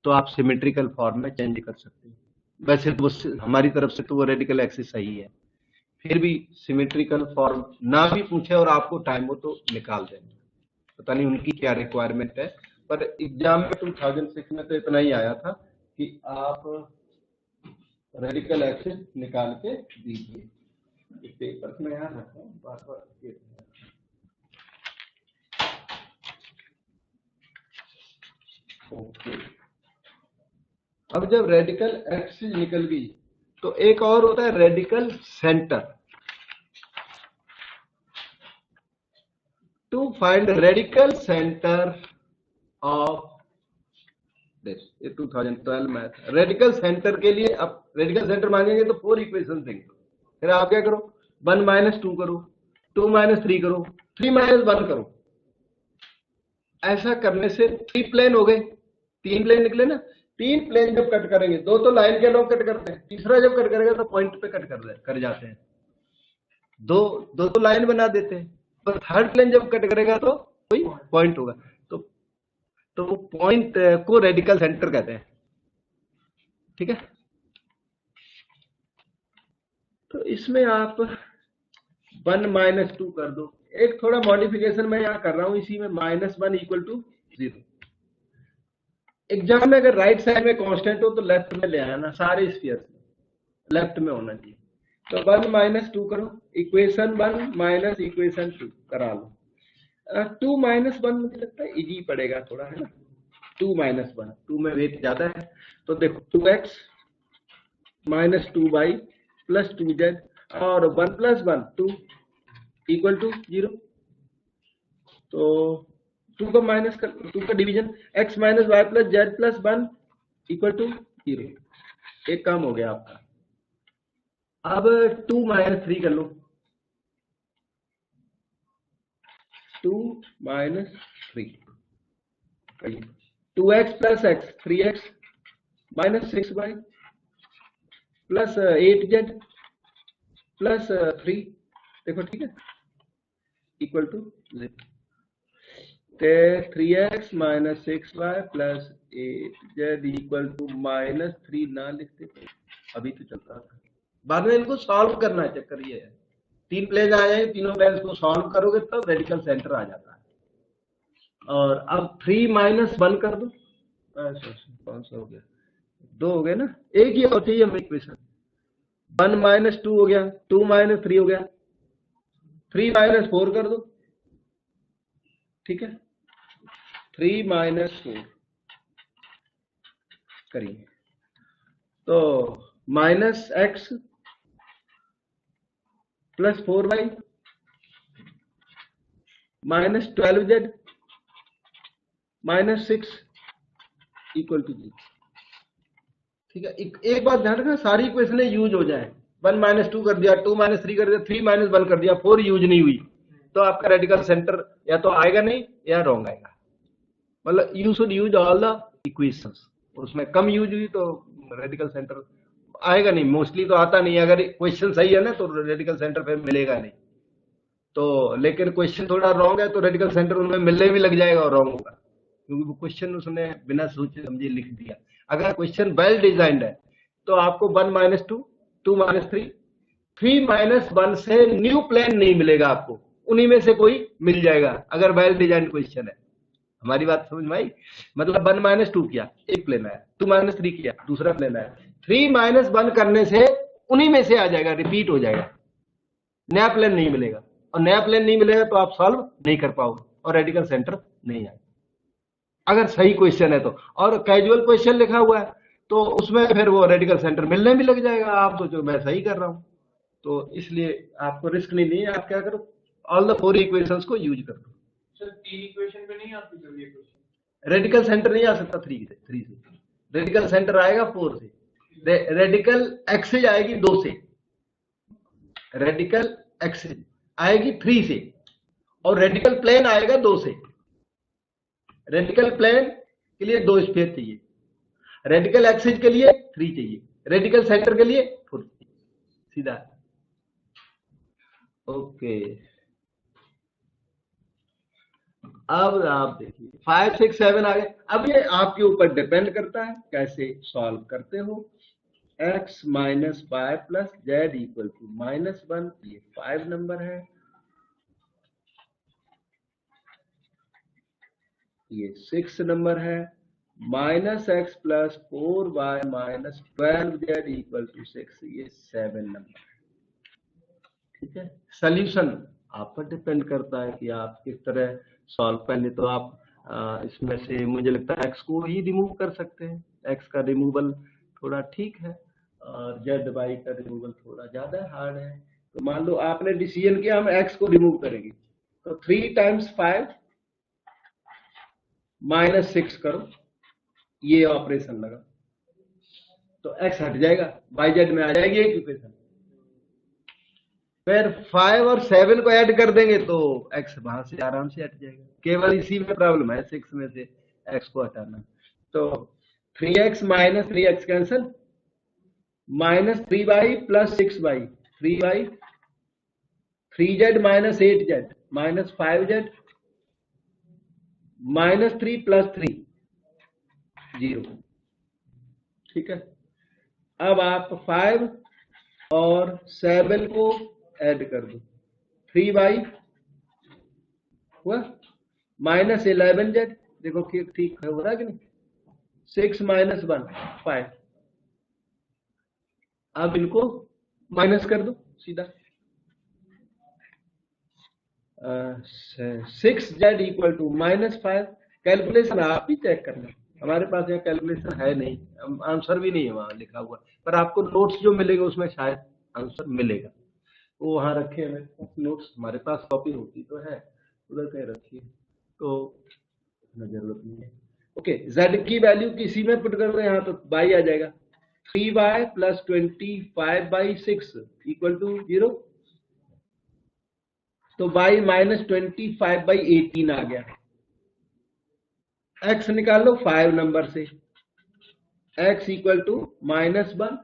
तो आप सिमेट्रिकल फॉर्म में चेंज कर सकते हैं। वैसे तो हमारी तरफ से तो वो रेडिकल एक्सिस सही है, फिर भी सिमेट्रिकल फॉर्म ना भी पूछे और आपको टाइम हो तो निकाल देंगे, पता नहीं उनकी क्या रिक्वायरमेंट है, पर एग्जाम में 2006 में तो इतना ही आया था कि आप रेडिकल एक्सिस निकाल के दीजिए, इस पेपर में यहाँ रखता हूँ बार बार। ओके, अब जब रेडिकल एक्सिस निकल गई तो एक और होता है radical centre, to find radical centre of this, ये 2012 मैथ, रेडिकल सेंटर के लिए अब रेडिकल सेंटर मांगेंगे तो 4 इक्वेशन देंगे, फिर आप क्या करो 1 - 2 करो, 2 - 3 करो, 3 - 1 करो, ऐसा करने से 3 प्लेन हो गए, 3 प्लेन निकले ना, 3 प्लेन जब कट करेंगे, 2 तो लाइन के लोग कट करते हैं, तीसरा जब कट करेगा तो पॉइंट पे कट कर जाते हैं, दो तो लाइन बना देते हैं, पर थर्ड प्लेन जब कट करेगा तो कोई पॉइंट होगा, तो तो पॉइंट को रेडिकल सेंटर कहते हैं, ठीक है। तो इसमें आप 1 - 2 कर दो। एक थोड़ा मॉडिफिकेशन मैं यहाँ कर रहा हूँ इसी में, -1 = 0। एग्जाम में अगर राइट साइड में कांस्टेंट हो तो लेफ्ट में ले आना, सारे स्फीयर लेफ्ट में होना चाहिए। तो 1 - 2 करो, इक्वेशन 1 माइनस इक्वेशन 2 करा लो। 2 - 1 मुझे लगता है इजी पड़ेगा थोड़ा, है ना। 2 - 1, 2 में वेट ज्यादा है। तो देखो 2x - 2y + 2z और 1 + 1 2 = 0। तो 2 का माइनस कर, 2 का डिवीजन, x - y + z + 1 = 0। एक काम हो गया आपका। अब 2 - 3 कर लो, 2 - 3 2x + x 3x - 6y + 8z + 3, देखो ठीक है, इक्वल टू 0। तो 3x - 6y + 8z = -3 ना लिखते अभी तो चलता था। बाद में इनको सॉल्व करना है, चक्कर ये है। 3 प्लेन आ जाए, तीनों प्लेन को सॉल्व करोगे तब रेडिकल सेंटर आ जाता है। और अब 3 - 1 कर दो, कौन सा हो गया, 2 हो गए ना, एक ही और चाहिए हमें इक्वेशन। 1 - 2 हो गया, 2 - 3 हो गया, 3 - 4 कर दो, ठीक है। 3 - 4 करिए तो -x + 4y -12z -6 = 0, ठीक है। एक बात ध्यान रखना, सारी इक्वेशन यूज हो जाए। 1 - 2 कर दिया, 2 - 3 कर दिया, 3 - 1 कर दिया, 4 यूज नहीं हुई तो आपका रेडिकल सेंटर या तो आएगा नहीं या रॉन्ग आएगा। मतलब you should use all the equations, उसमें कम यूज हुई तो रेडिकल सेंटर आएगा नहीं, मोस्टली तो आता नहीं। अगर क्वेश्चन सही है ना तो रेडिकल सेंटर फिर मिलेगा नहीं। तो लेकिन क्वेश्चन थोड़ा रॉन्ग है तो रेडिकल सेंटर उनमें मिलने भी लग जाएगा और रॉन्ग होगा, क्योंकि वो क्वेश्चन उसने बिना सोचे समझे लिख दिया। अगर क्वेश्चन वेल डिजाइंड है तो आपको 1 - 2 2 - 3 3 - 1 से न्यू प्लेन नहीं मिलेगा आपको, उन्हीं में से कोई मिल जाएगा अगर वेल डिजाइंड क्वेश्चन है। हमारी बात समझ में आई? मतलब 1 - 2 किया, एक प्लेन आया, 2 - 3 किया, दूसरा प्लेन आया, 3 - 1 करने से उन्हीं में से आ जाएगा, रिपीट हो जाएगा, नया प्लेन नहीं मिलेगा। और नया प्लेन नहीं मिलेगा तो आप सॉल्व नहीं कर पाओगे और रेडिकल सेंटर नहीं आएगा अगर सही क्वेश्चन है तो। और कैजुअल क्वेश्चन लिखा हुआ है तो उसमें फिर वो रेडिकल सेंटर मिलने भी लग जाएगा, आप तो जो मैं सही कर रहा हूं। तो इसलिए आपको रिस्क नहीं है, आप क्या करो, ऑल द 4 इक्वेशंस को यूज कर दो। सर 3 इक्वेशन पे नहीं आती जब ये क्वेश्चन, रेडिकल सेंटर नहीं आ सकता 3 से, रेडिकल सेंटर आएगा 4 से, रेडिकल एक्सिस आएगी 2 से, रेडिकल एक्सिस आएगी 3 से, और रेडिकल प्लेन आएगा 2 से। रेडिकल प्लेन के लिए 2 स्फीयर चाहिए, रेडिकल एक्सिस के लिए 3 चाहिए, रेडिकल सेंटर के लिए 4 चाहिए, सीधा। ओके, अब आप देखिए 5 6 7 आ गए। अब ये आपके ऊपर डिपेंड करता है कैसे सॉल्व करते हो। x - 5 + z = -1, ये 5 नंबर है, ये 6 नंबर है, -x + 4y - 12z = 6, ये 7 नंबर है, ठीक है। सॉल्यूशन आप पर डिपेंड करता है कि आप किस तरह सॉल्व। पहले तो आप इसमें से मुझे लगता है x को ही रिमूव कर सकते हैं, x का रिमूवल थोड़ा ठीक है और z y का रिमूवल थोड़ा ज्यादा हार्ड है। तो मान लो आपने डिसीजन किया हम x को रिमूव करेंगे, तो 3 × 5 -6 करो, ये ऑपरेशन लगा तो x हट जाएगा, yz में आ जाएगी एक इक्वेशन। फिर 5 और 7 को ऐड कर देंगे तो x वहां से आराम से हट जाएगा। केवल इसी में प्रॉब्लम है 6 में से x को हटाना। तो 3x - 3x cancel, -3y + 6y, 3y, 3z - 8z -5z, -3 + 3 0। ठीक है, अब आप 5 और 7 को ऐड कर दो, 3y हुआ माइनस 11z, देखो ठीक हो रहा है कि नहीं, 6 माइनस 1 5। अब इनको माइनस कर दो सीधा, 6z इक्वल टू -5। कैलकुलेशन आप ही चेक करना, हमारे पास यहाँ कैलकुलेशन है नहीं, आंसर भी नहीं है वहां लिखा हुआ, पर आपको नोट्स जो मिलेगा उसमें शायद आंसर मिलेगा, वो वहां रखे हैं नोट्स, हमारे पास कॉपी होती तो है, उधर कहीं रखी है तो जरूरत नहीं है। ओके, z की वैल्यू किसी में पुट कर दो, यहाँ तो y आ जाएगा, 3y प्लस 25/6 इक्वल टू 0, तो y माइनस 25/18 आ गया। x निकाल लो 5 नंबर से, x equal to -1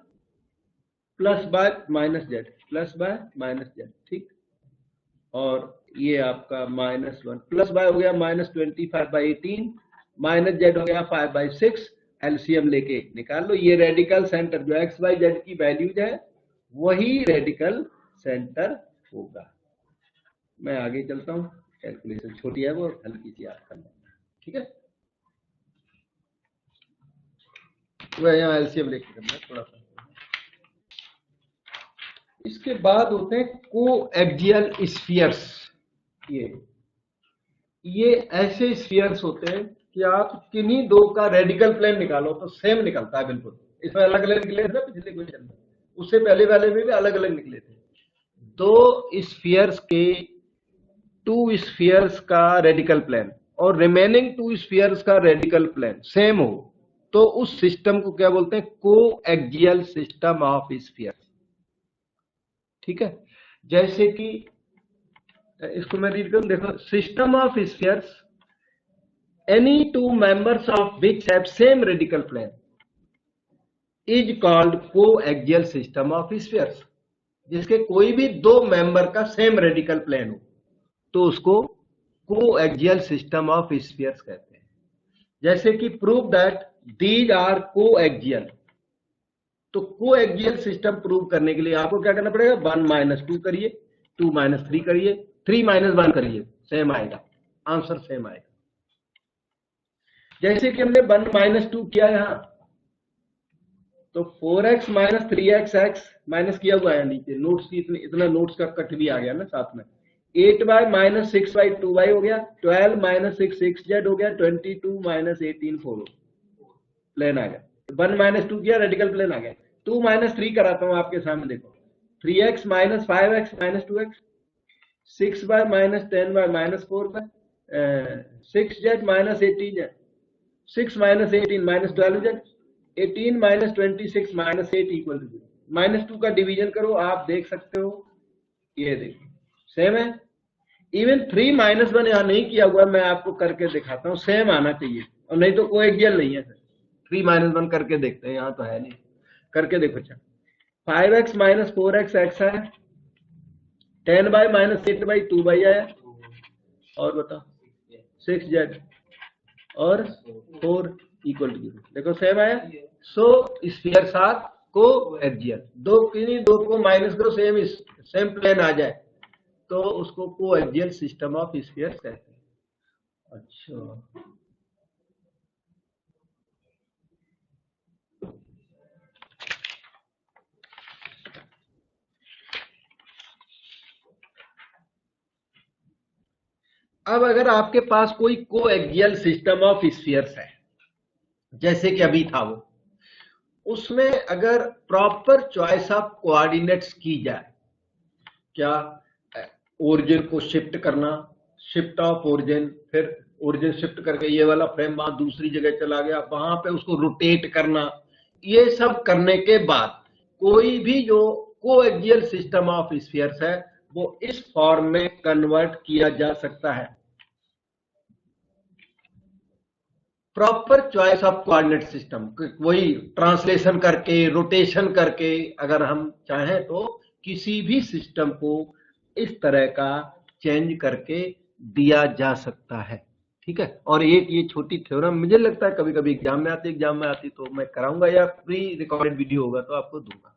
plus y minus z, plus y minus z, ठीक, और ये आपका -1 प्लस बाय हो गया -25/18, माइनस जेड हो गया 5/6, एलसीएम लेके निकाल लो। ये रेडिकल सेंटर जो एक्स वाई जेड की वैल्यूज है वही रेडिकल सेंटर होगा। मैं आगे चलता हूँ, कैलकुलेशन छोटी है वो हल्की सी याद करना, ठीक है, वह यहाँ एलसीएम लेके करना थोड़ा सा। इसके बाद होते हैं कोएक्सियल स्फीयर्स। ये ऐसे स्फीयर्स होते हैं कि आप किन्हीं दो का रेडिकल प्लेन निकालो तो सेम निकलता है बिल्कुल, इसमें अलग अलग निकले थे ना पिछले क्वेश्चन में, उससे पहले वाले में भी अलग अलग निकले थे। दो स्फीयर्स के 2 स्फीयर्स का रेडिकल प्लेन और रिमेनिंग 2 स्फीयर्स का रेडिकल प्लेन सेम हो तो उस सिस्टम को क्या बोलते हैं, कोएक्सियल सिस्टम ऑफ स्फीयर्स। ठीक है, जैसे कि इसको मैं रीड करूं, देखो, system of spheres any two members of which have same radical plane is called coaxial system of spheres। जिसके कोई भी दो मेंबर का सेम रेडिकल प्लेन हो तो उसको कोएक्सियल सिस्टम ऑफ स्फीयर्स कहते हैं। जैसे कि prove that these are coaxial, तो कोएक्सियल सिस्टम प्रूव करने के लिए आपको क्या करना पड़ेगा, 1 - 2 करिए, 2 - 3 करिए, 3 - 1 करिए, सेम आएगा, आंसर सेम आएगा। जैसे कि हमने 1 - 2 किया यहां, तो 4x - 3x x माइनस किया हुआ है नीचे, नोट्स की इतना नोट्स का कट भी आ गया ना साथ में, 8y - 6y 2y हो गया, 12 - 6 6z हो गया, 22 - 18 4 प्लेन आ गया। 1 - 2 किया, रेडिकल प्लेन आ गया। 2 - 3 कराता हूं आपके सामने, देखो, 3x - 5x - 2x, 6y - 10y - 4y, 6z - 18z, 6 - 18 - 12z, 18 - 26 - 8 equal to 0। -2 का डिवीजन करो, आप देख सकते हो, ये देखो सेम है। इवन 3 - 1 यहाँ नहीं किया हुआ, मैं आपको करके दिखाता हूँ, सेम आना चाहिए, और नहीं तो कोएक्सियल नहीं है सर। 3 - 1 करके देखते हैं, यहाँ तो है नहीं, करके देखो। अच्छा, 5x - 4x x है, 10y - 8y 2y आया, और बताओ 6z और 4 इक्वल टू 0, देखो सेम आया। सो स्फीयर्स आर कोएक्सियल, किन्हीं दो को माइनस करो, सेम प्लेन आ जाए तो उसको कोएक्सियल सिस्टम ऑफ स्फीयर्स कहते हैं। अच्छा, अब अगर आपके पास कोई कोएक्सियल सिस्टम ऑफ स्फीयर्स है, जैसे कि अभी था वो, उसमें अगर प्रॉपर चॉइस ऑफ कोऑर्डिनेट्स की जाए, क्या ओरिजिन को शिफ्ट करना, शिफ्ट ऑफ ओरिजिन, फिर ओरिजिन शिफ्ट करके ये वाला फ्रेम वहां दूसरी जगह चला गया, वहां पे उसको रोटेट करना, ये सब करने के बाद कोई भी जो कोएक्सियल सिस्टम ऑफ स्फीयर्स है वो इस फॉर्म में कन्वर्ट किया जा सकता है। Proper choice of coordinate system, वही ट्रांसलेशन करके, रोटेशन करके, अगर हम चाहें तो किसी भी सिस्टम को इस तरह का चेंज करके दिया जा सकता है। ठीक है। और एक ये छोटी थ्योरम मुझे लगता है कभी कभी एग्जाम में आती तो मैं कराऊंगा, या प्री रिकॉर्डेड वीडियो होगा तो आपको दूंगा।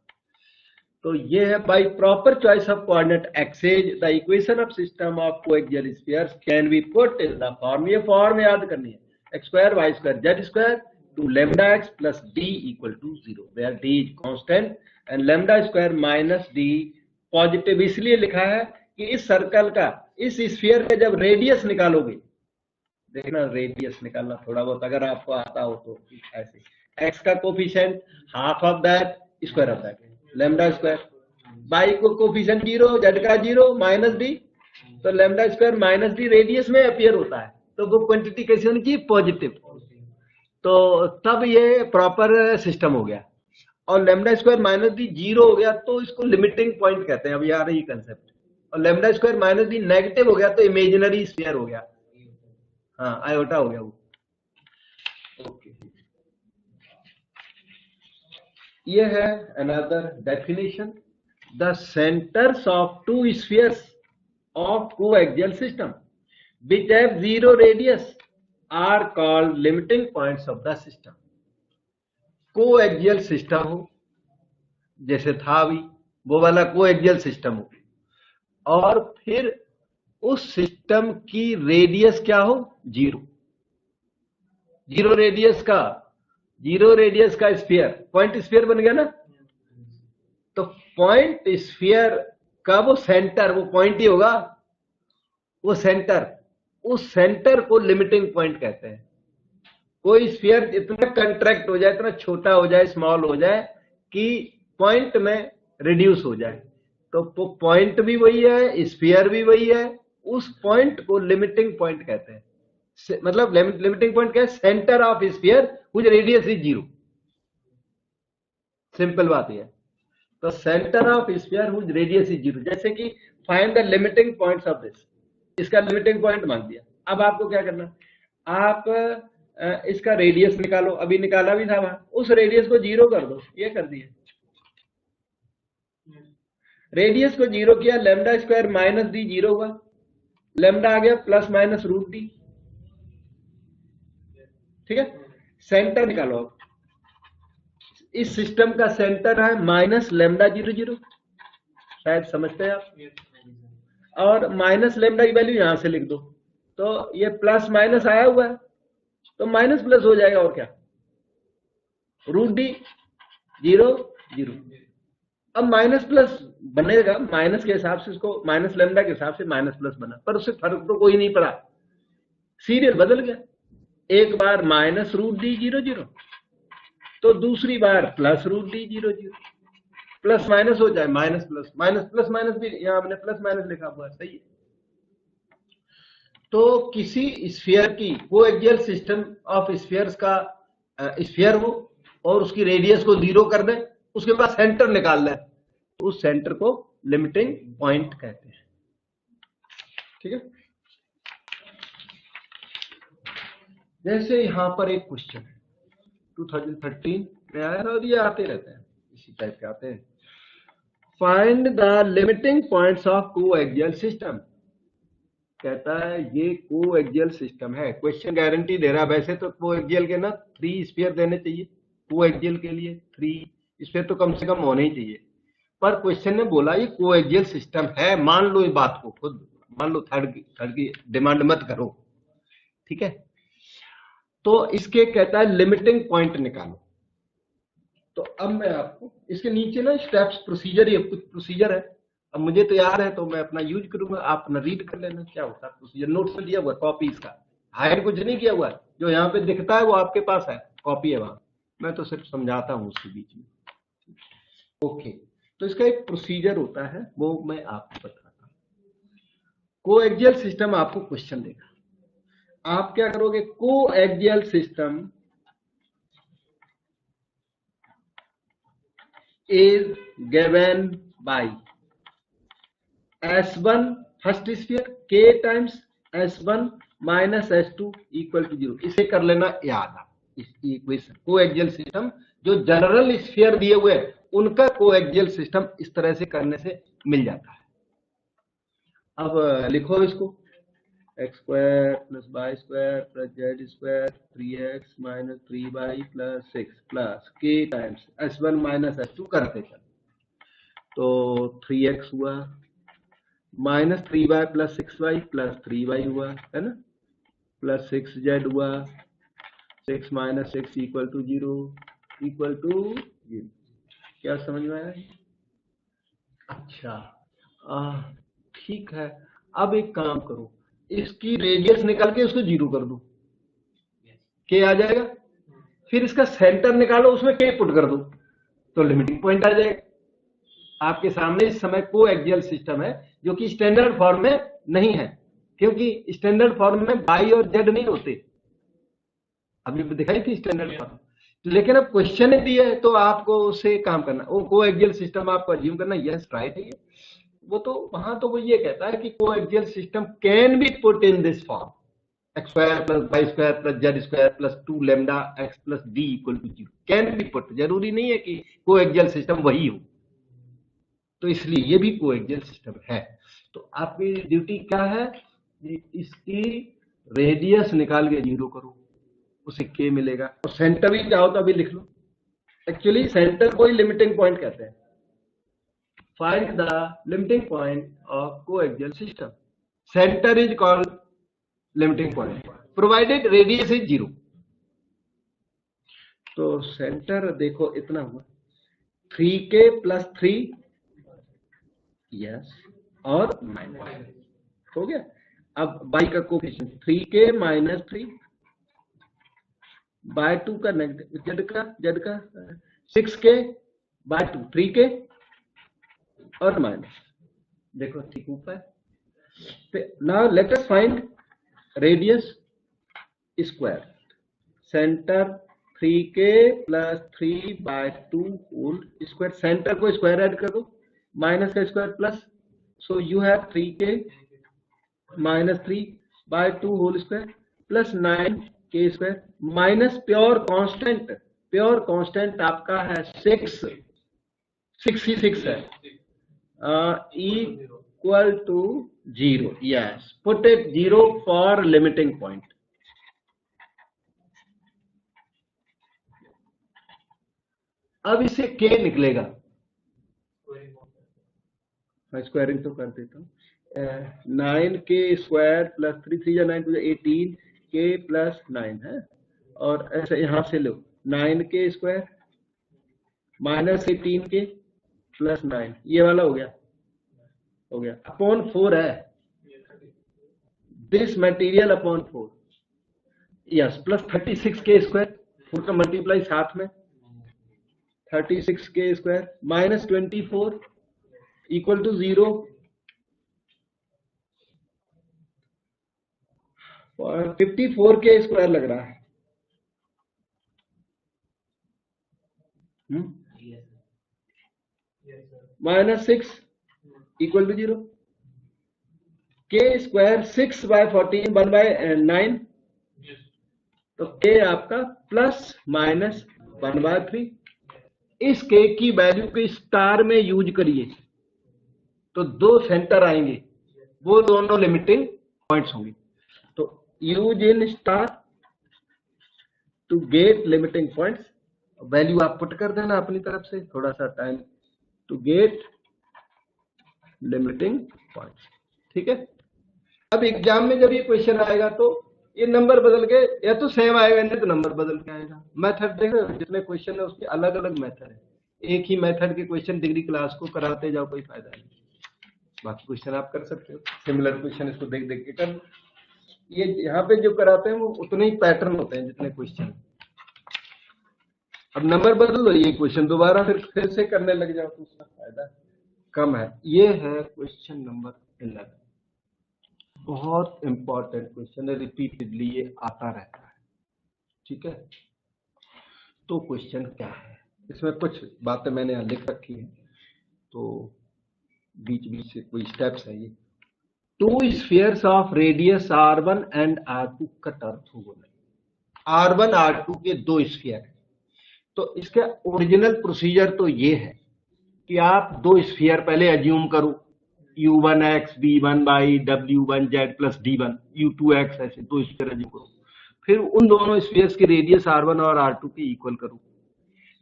तो ये है, by proper choice of coordinate axes the equation of system of coaxial spheres can be put in the form, ये फॉर्म याद करनी है, x square y square z square two lambda x plus d equal to 0 where d is constant and lambda square minus d positive. इसलिए लिखा है कि इस circle का, इस स्फीयर का जब रेडियस निकालोगे, देखना रेडियस निकालना थोड़ा बहुत अगर आपको आता हो तो, ऐसे x का coefficient half of that square of that lambda square, y को कोफिशिएंट 0 z का 0 माइनस d, तो lambda square minus d radius में अपीयर होता है, तो वो क्वांटिटी कैसी होनी चाहिए, पॉजिटिव। तो तब ये प्रॉपर सिस्टम हो गया। और लैम्डा स्क्वायर माइनस डी 0 हो गया तो इसको लिमिटिंग पॉइंट कहते हैं, अब यार ये कंसेप्ट। और lambda square minus D negative हो गया तो इमेजिनरी स्फीयर हो गया, हाँ आयोटा हो गया वो। ओके, ये है another definition, the centres of to spheres of coaxial system which have zero radius are called limiting points of the system। Coaxial system हो, जैसे था अभी वो वाला कोएक्सियल सिस्टम हो, और फिर उस सिस्टम की रेडियस क्या हो, 0 जीरो रेडियस का स्फीयर, पॉइंट स्फीयर बन गया ना। तो पॉइंट स्फीयर का वो सेंटर, वो पॉइंट ही होगा, वो सेंटर, उस सेंटर को लिमिटिंग पॉइंट कहते हैं। कोई स्फीयर इतना कंट्रैक्ट हो जाए, इतना छोटा हो जाए, स्मॉल हो जाए कि पॉइंट में रिड्यूस हो जाए, तो वो पॉइंट भी वही है, स्फीयर भी वही है, उस पॉइंट को लिमिटिंग पॉइंट कहते हैं। मतलब लिमिटिंग पॉइंट क्या है, centre of sphere which radius is 0। Simple बात है। तो centre of sphere which radius is 0, जैसे कि find the limiting points of this, इसका लिमिटिंग पॉइंट मांग दिया। अब आपको क्या करना, आप इसका रेडियस निकालो, अभी निकाला भी था वहां, उस रेडियस को 0 कर दो, ये कर दिया। रेडियस को 0 किया, लैम्डा स्क्वायर माइनस डी 0 हुआ, लैम्डा आ गया प्लस माइनस रूट डी, ठीक है। सेंटर निकालो, अब इस सिस्टम का सेंटर है माइनस लैम्डा 0 0, शायद समझते हैं आप। और माइनस लैम्डा की वैल्यू यहां से लिख दो, तो ये प्लस माइनस आया हुआ है तो माइनस प्लस हो जाएगा, और क्या, रूट डी 0 0। अब माइनस प्लस बनेगा, माइनस के हिसाब से इसको, माइनस लैम्डा के हिसाब से माइनस प्लस बना, पर उससे फर्क तो कोई नहीं पड़ा, सीरियल बदल गया। एक बार माइनस रूट डी 0 0, तो दूसरी बार plus root D 0 0, plus minus हो जाए minus plus, minus plus minus भी यहां हमने प्लस माइनस लिखा हुआ है, सही है। तो किसी स्फीयर की, कोएक्सियल सिस्टम ऑफ स्फीयर्स का स्फीयर हो और उसकी रेडियस को 0 कर दे, उसके बाद सेंटर निकाल ले, तो उस सेंटर को लिमिटिंग पॉइंट कहते हैं, ठीक है। जैसे यहां पर एक क्वेश्चन है 2013 में आया, और ये आते रहते हैं, इसी टाइप के आते हैं। Find the limiting points of coaxial system. कहता है ये कोएक्सियल सिस्टम है, क्वेश्चन गारंटी दे रहा है। वैसे तो कोएक्सियल के ना 3 स्फीयर देने चाहिए, कोएक्सियल के लिए 3 स्फीयर तो कम से कम होने ही चाहिए, पर क्वेश्चन ने बोला ये कोएक्सियल सिस्टम है, मान लो इस बात को, खुद मान लो, थर्ड की डिमांड मत करो, ठीक है। तो इसके कहता है लिमिटिंग पॉइंट निकालो। तो अब मैं आपको इसके नीचे ना स्टेप्स, प्रोसीजर, ये कुछ प्रोसीजर है, अब मुझे तो याद है तो मैं अपना यूज करूंगा, आप अपना रीड कर लेना क्या होता है प्रोसीजर। नोट्स में दिया हुआ कॉपी, इसका हाइड कुछ नहीं किया हुआ है, जो यहाँ पे दिखता है वो आपके पास है, कॉपी है वहां, मैं तो सिर्फ समझाता हूँ उसके बीच में। ओके, तो इसका एक प्रोसीजर होता है, वो मैं आपको बताता हूँ। कोएक्सियल सिस्टम आपको क्वेश्चन देगा, आप क्या करोगे, coaxial system is given by S1 first sphere k times S1 minus S2 equal to 0। इसे कर लेना याद आप, इस इक्वेशन। कोएक्सियल सिस्टम जो जनरल स्फीयर दिए हुए हैं उनका कोएक्सियल सिस्टम इस तरह से करने से मिल जाता है। अब लिखो इसको, x square plus y square plus z square 3x minus 3y plus 6 plus k times s1 minus s2 करते चल। तो 3x हुआ minus 3y plus 6y plus 3y हुआ है ना, प्लस 6z हुआ, 6 minus 6 equal to 0 equal to 0। क्या समझ में आया? अच्छा ठीक है। अब एक काम करो, इसकी रेडियस निकाल के उसको 0 कर दो, k आ जाएगा। फिर इसका सेंटर निकालो, उसमें k पुट कर दो, तो लिमिटिंग पॉइंट आ जाएगा। आपके सामने इस समय कोएक्सियल सिस्टम है जो कि स्टैंडर्ड फॉर्म में नहीं है, क्योंकि स्टैंडर्ड फॉर्म में y और z नहीं होते। अभी दिखाई थी स्टैंडर्ड फॉर्म, लेकिन अब क्वेश्चन दिया है तो आपको उसे काम करना, वो कोएक्सियल सिस्टम आपको अज्यूम करना। यस राइट है। वो तो वहां तो वो ये कहता है कि coaxial system can be put in this form, x square plus y square plus z square plus 2 lambda x plus d equal to 0 can be put. जरूरी नहीं है कि कोएक्सियल सिस्टम वही हो, तो इसलिए ये भी कोएक्सियल सिस्टम है। तो आपकी ड्यूटी क्या है? इसकी रेडियस निकाल के 0 करो, उसे k मिलेगा। और सेंटर भी चाहो तो अभी लिख लो। एक्चुअली सेंटर को ही लिमिटिंग पॉइंट कहते हैं। Find the limiting point of coaxial system. Centre is called limiting point provided radius is 0। तो सेंटर देखो इतना हुआ 3k प्लस 3 यस और माइनस हो गया। अब y का कोफिशिएंट 3k माइनस 3 बाय 2 का नेगेटिव, z का 6k बाय 2 3k और माइनस, देखो ठीक ऊपर। Now let us find radius square. Centre 3k plus 3 by 2 whole square, centre को स्क्वायर ऐड कर दो, माइनस का square plus, so you have 3k minus 3 by 2 whole square plus 9k square minus pure constant आपका है 6 है, equal to 0। Yes, put it 0 for limiting point. अब इसे k निकलेगा, मैं स्क्वायरिंग तो कर देता हूँ। 9k स्क्वायर प्लस 3 3 या 9 18k प्लस 9 है, और ऐसा यहां से लो 9k square minus 18k plus 9, ये वाला हो गया अपॉन 4 है, this material upon 4 yes, plus 36k square, 4 का मल्टीप्लाई साथ में 36k square minus 24 equal to 0। 54k square लग रहा है। Minus 6 equal to 0। k square 6 by 14 1 by 9, तो k आपका प्लस माइनस 1 बाय 3। इस k की वैल्यू को स्टार में यूज करिए तो 2 सेंटर आएंगे, वो दोनों लिमिटिंग पॉइंट्स होंगे। तो use in star to get limiting points, value आप पुट कर देना अपनी तरफ से, थोड़ा सा time, to get limiting points. ठीक है। अब एग्जाम में जब ये क्वेश्चन आएगा तो ये नंबर बदल के, या तो सेम आएगा नहीं तो नंबर बदल के आएगा। मेथड देखो, जितने क्वेश्चन है उसके अलग अलग मेथड है, एक ही मेथड के क्वेश्चन डिग्री क्लास को कराते जाओ, कोई फायदा नहीं। बाकी क्वेश्चन आप कर सकते हो, सिमिलर क्वेश्चन इसको देख देख के कर। ये यहाँ पे जो कराते हैं वो उतने ही पैटर्न होते हैं जितने क्वेश्चन। अब नंबर बदल दो, ये क्वेश्चन दोबारा फिर से करने लग जाओ तो उसका फायदा कम है। ये है क्वेश्चन नंबर 11, बहुत इंपॉर्टेंट क्वेश्चन है, रिपीटेडली ये आता रहता है। ठीक है। तो क्वेश्चन क्या है, इसमें कुछ बातें मैंने यहाँ लिख रखी है, तो बीच बीच से कोई स्टेप्स है। ये 2 spheres of radius R1 and R2 cut orthogonal. R1 R2 के 2 स्फीयर है, तो इसका ओरिजिनल प्रोसीजर तो ये है कि आप 2 स्फीयर पहले अज्यूम करो, u1x v1 by w1z plus d1 u2x, ऐसे दो स्फीयर अज्यूम करो, फिर उन दोनों स्फीयर्स की रेडियस r1 और r2 की इक्वल करो।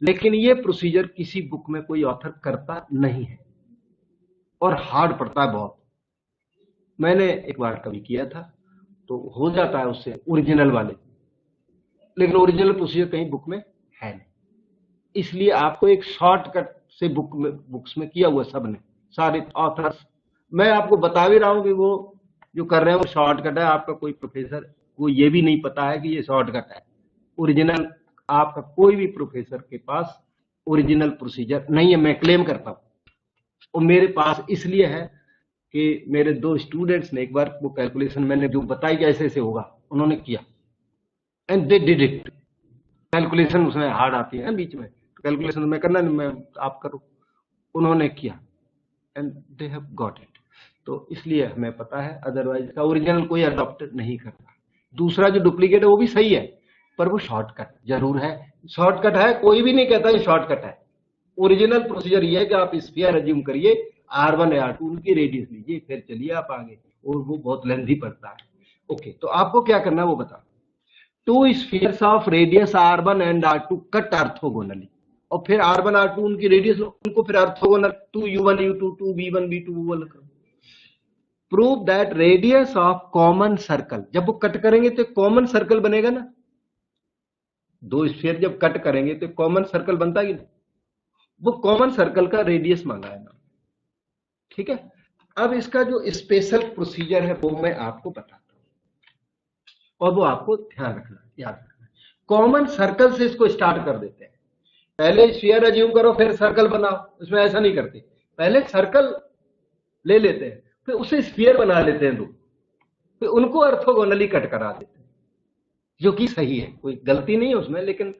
लेकिन ये प्रोसीजर किसी बुक में कोई ऑथर करता नहीं है और हार्ड पड़ता है बहुत। मैंने एक बार कभी किया था तो हो जाता है उससे ओरिजिनल वाले, लेकिन ओरिजिनल प्रोसीजर कहीं बुक में है नहीं, इसलिए आपको एक शॉर्टकट से बुक्स में किया हुआ सबने, सारे ऑथर्स। मैं आपको बता भी रहा हूं कि वो जो कर रहे हैं वो शॉर्टकट है, आपका कोई प्रोफेसर को ये भी नहीं पता है कि ये शॉर्टकट है। ओरिजिनल आपका कोई भी प्रोफेसर के पास ओरिजिनल प्रोसीजर नहीं है, मैं क्लेम करता हूं। और मेरे पास इसलिए है कि मेरे दो स्टूडेंट्स ने एक बार वो कैलकुलेशन मैंने जो बताई कि ऐसे ऐसे होगा, उन्होंने किया and they did it. Calculation उसमें हार्ड आती है बीच में, कैलकुलेशन में करना नहीं, मैं आप करो, उन्होंने किया and they have got it. तो इसलिए हमें पता है, अदरवाइज का ओरिजिनल कोई अडॉप्ट नहीं करता। दूसरा जो डुप्लीकेट है वो भी सही है, पर वो शॉर्टकट जरूर है। शॉर्टकट है, कोई भी नहीं कहता ये शॉर्टकट है। ओरिजिनल प्रोसीजर ये है कि आप स्फीयर अज्यूम करिए, r1 r2 उनकी रेडियस लीजिए, फिर चलिए आप आगे, और वो बहुत लेंथी पड़ता है। ओके, तो आपको क्या करना है वो बता। To spheres of radius r1 and r2 cut orthogonally, और फिर r1 r2 उनकी रेडियस उनको फिर orthogonal 2u1 u2 2v1 v2 वो करो। Prove that radius of common circle, जब वो कट करेंगे तो कॉमन सर्कल बनेगा ना, दो स्फीयर जब कट करेंगे तो कॉमन सर्कल बनता है कि नहीं, वो कॉमन सर्कल का रेडियस मांगा है ना। ठीक है, अब इसका जो स्पेशल प्रोसीजर है वो मैं आपको बताता हूं, और वो आपको ध्यान रखना, याद रखना। कॉमन सर्कल से इसको स्टार्ट कर देते हैं। पहले स्फीयर अज्यूम करो फिर सर्कल बनाओ, इसमें ऐसा नहीं करते, पहले सर्कल ले लेते हैं फिर उसे स्फीयर बना लेते हैं दो, फिर उनको ऑर्थोगोनली कट करा देते हैं, जो कि सही है, कोई गलती नहीं है उसमें, लेकिन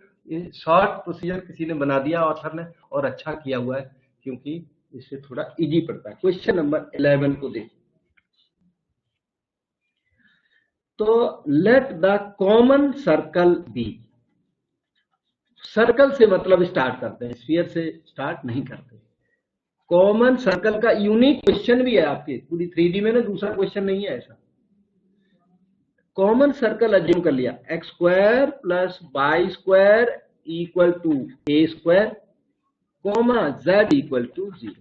शॉर्ट प्रोसीजर किसी ने बना दिया ऑथर ने, और अच्छा किया हुआ है, क्योंकि इससे थोड़ा इजी पड़ता है। क्वेश्चन नंबर 11 को देखिए। तो let the common circle be, circle से मतलब स्टार्ट करते हैं, स्फीयर से स्टार्ट नहीं करते। कॉमन सर्कल का यूनिक क्वेश्चन भी है आपके पूरी 3D में ना, दूसरा क्वेश्चन नहीं है ऐसा। कॉमन सर्कल अज्यूम कर लिया, x square plus y square equal to a square comma z equal to 0।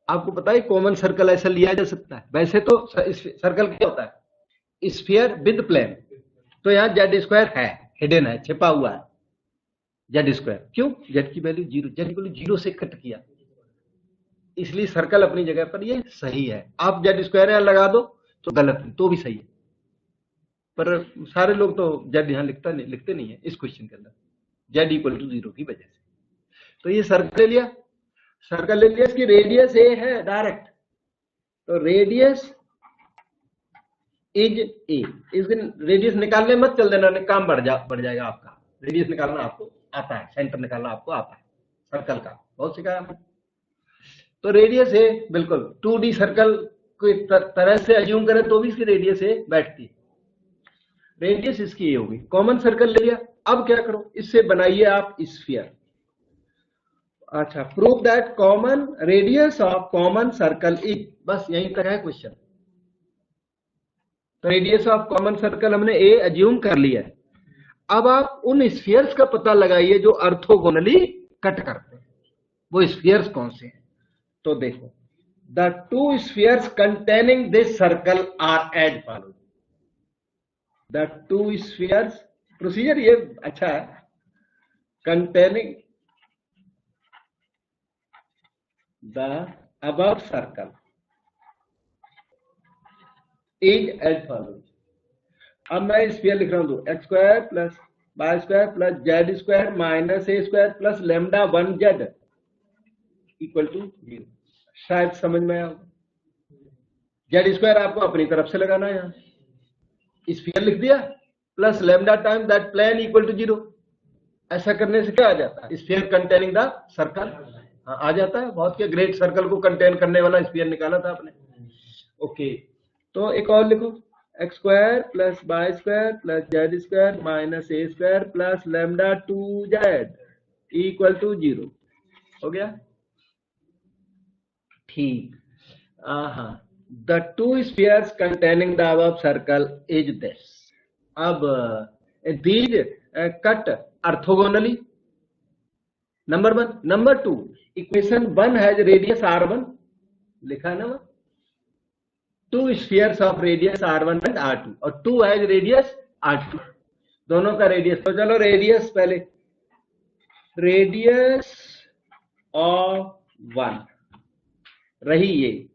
आपको पता है कॉमन सर्कल ऐसा लिया जा सकता है। वैसे तो सर्कल क्या होता है, स्फीयर विद प्लेन, तो यहां जेड स्क्वायर है, हिडन है, छिपा हुआ है जेड स्क्वायर। क्यों, जेड की वैल्यू 0, जेड इक्वल टू 0 से कट किया, इसलिए सर्कल अपनी जगह पर ये सही है। आप जेड स्क्वायर यहां लगा दो तो गलत है, तो भी सही है, पर सारे लोग तो जेड यहां लिखते नहीं है इस क्वेश्चन के अंदर, जेड इक्वल टू 0 की वजह से। तो ये सर्कल ले लिया, सर्कल ले लिया, इसकी रेडियस ए है डायरेक्ट, तो रेडियस इज ए। इसकी रेडियस निकालने मत चल देना, काम बढ़ जाएगा आपका। रेडियस निकालना आपको आता है, सेंटर निकालना आपको आता है सर्कल का, बहुत सिखाया हमने। तो रेडियस ए बिल्कुल 2D सर्कल को तरह से अज्यूम करें तो भी इसकी रेडियस ए बैठती है, रेडियस इसकी ए होगी। कॉमन सर्कल ले लिया, अब क्या करो, इससे बनाइए आप स्फीयर। अच्छा, prove that common radius of common circle is, बस यहीं तक है क्वेश्चन। तो रेडियस ऑफ कॉमन सर्कल हमने ए अज्यूम कर लिया है। अब आप उन स्फीयर्स का पता लगाइए जो ऑर्थोगोनली कट करते हैं, वो स्फीयर्स कौन से हैं। तो देखो, the two spheres containing this circle are as follows. The two spheres, procedure ये अच्छा है, containing the above circle is as follows. अब मैं स्फीयर लिख रहा हूं, x square plus y square plus z square minus a square plus lambda 1z equal to 0। शायद समझ में आया। जेड स्क्वायर आपको अपनी तरफ से लगाना है, यहां स्फीयर लिख दिया plus lambda time that plane equal to 0। ऐसा करने से क्या आ जाता है, स्फीयर कंटेनिंग द सर्कल आ जाता है। बहुत के ग्रेट सर्कल को कंटेन करने वाला स्फीयर निकाला था आपने। ओके, तो एक और लिखो, x square plus y square plus z square minus a square plus lambda 2z equal to 0। हो गया, ठीक। हाँ, the two spheres containing the above circle is this. अब these cut orthogonally, number one. Number two, equation one has radius r1, लिखा है ना वहां, two spheres of radius r1 and r2, और टू हैज रेडियस r2, दोनों का radius. तो चलो रेडियस पहले, रेडियस ऑफ वन रही ये,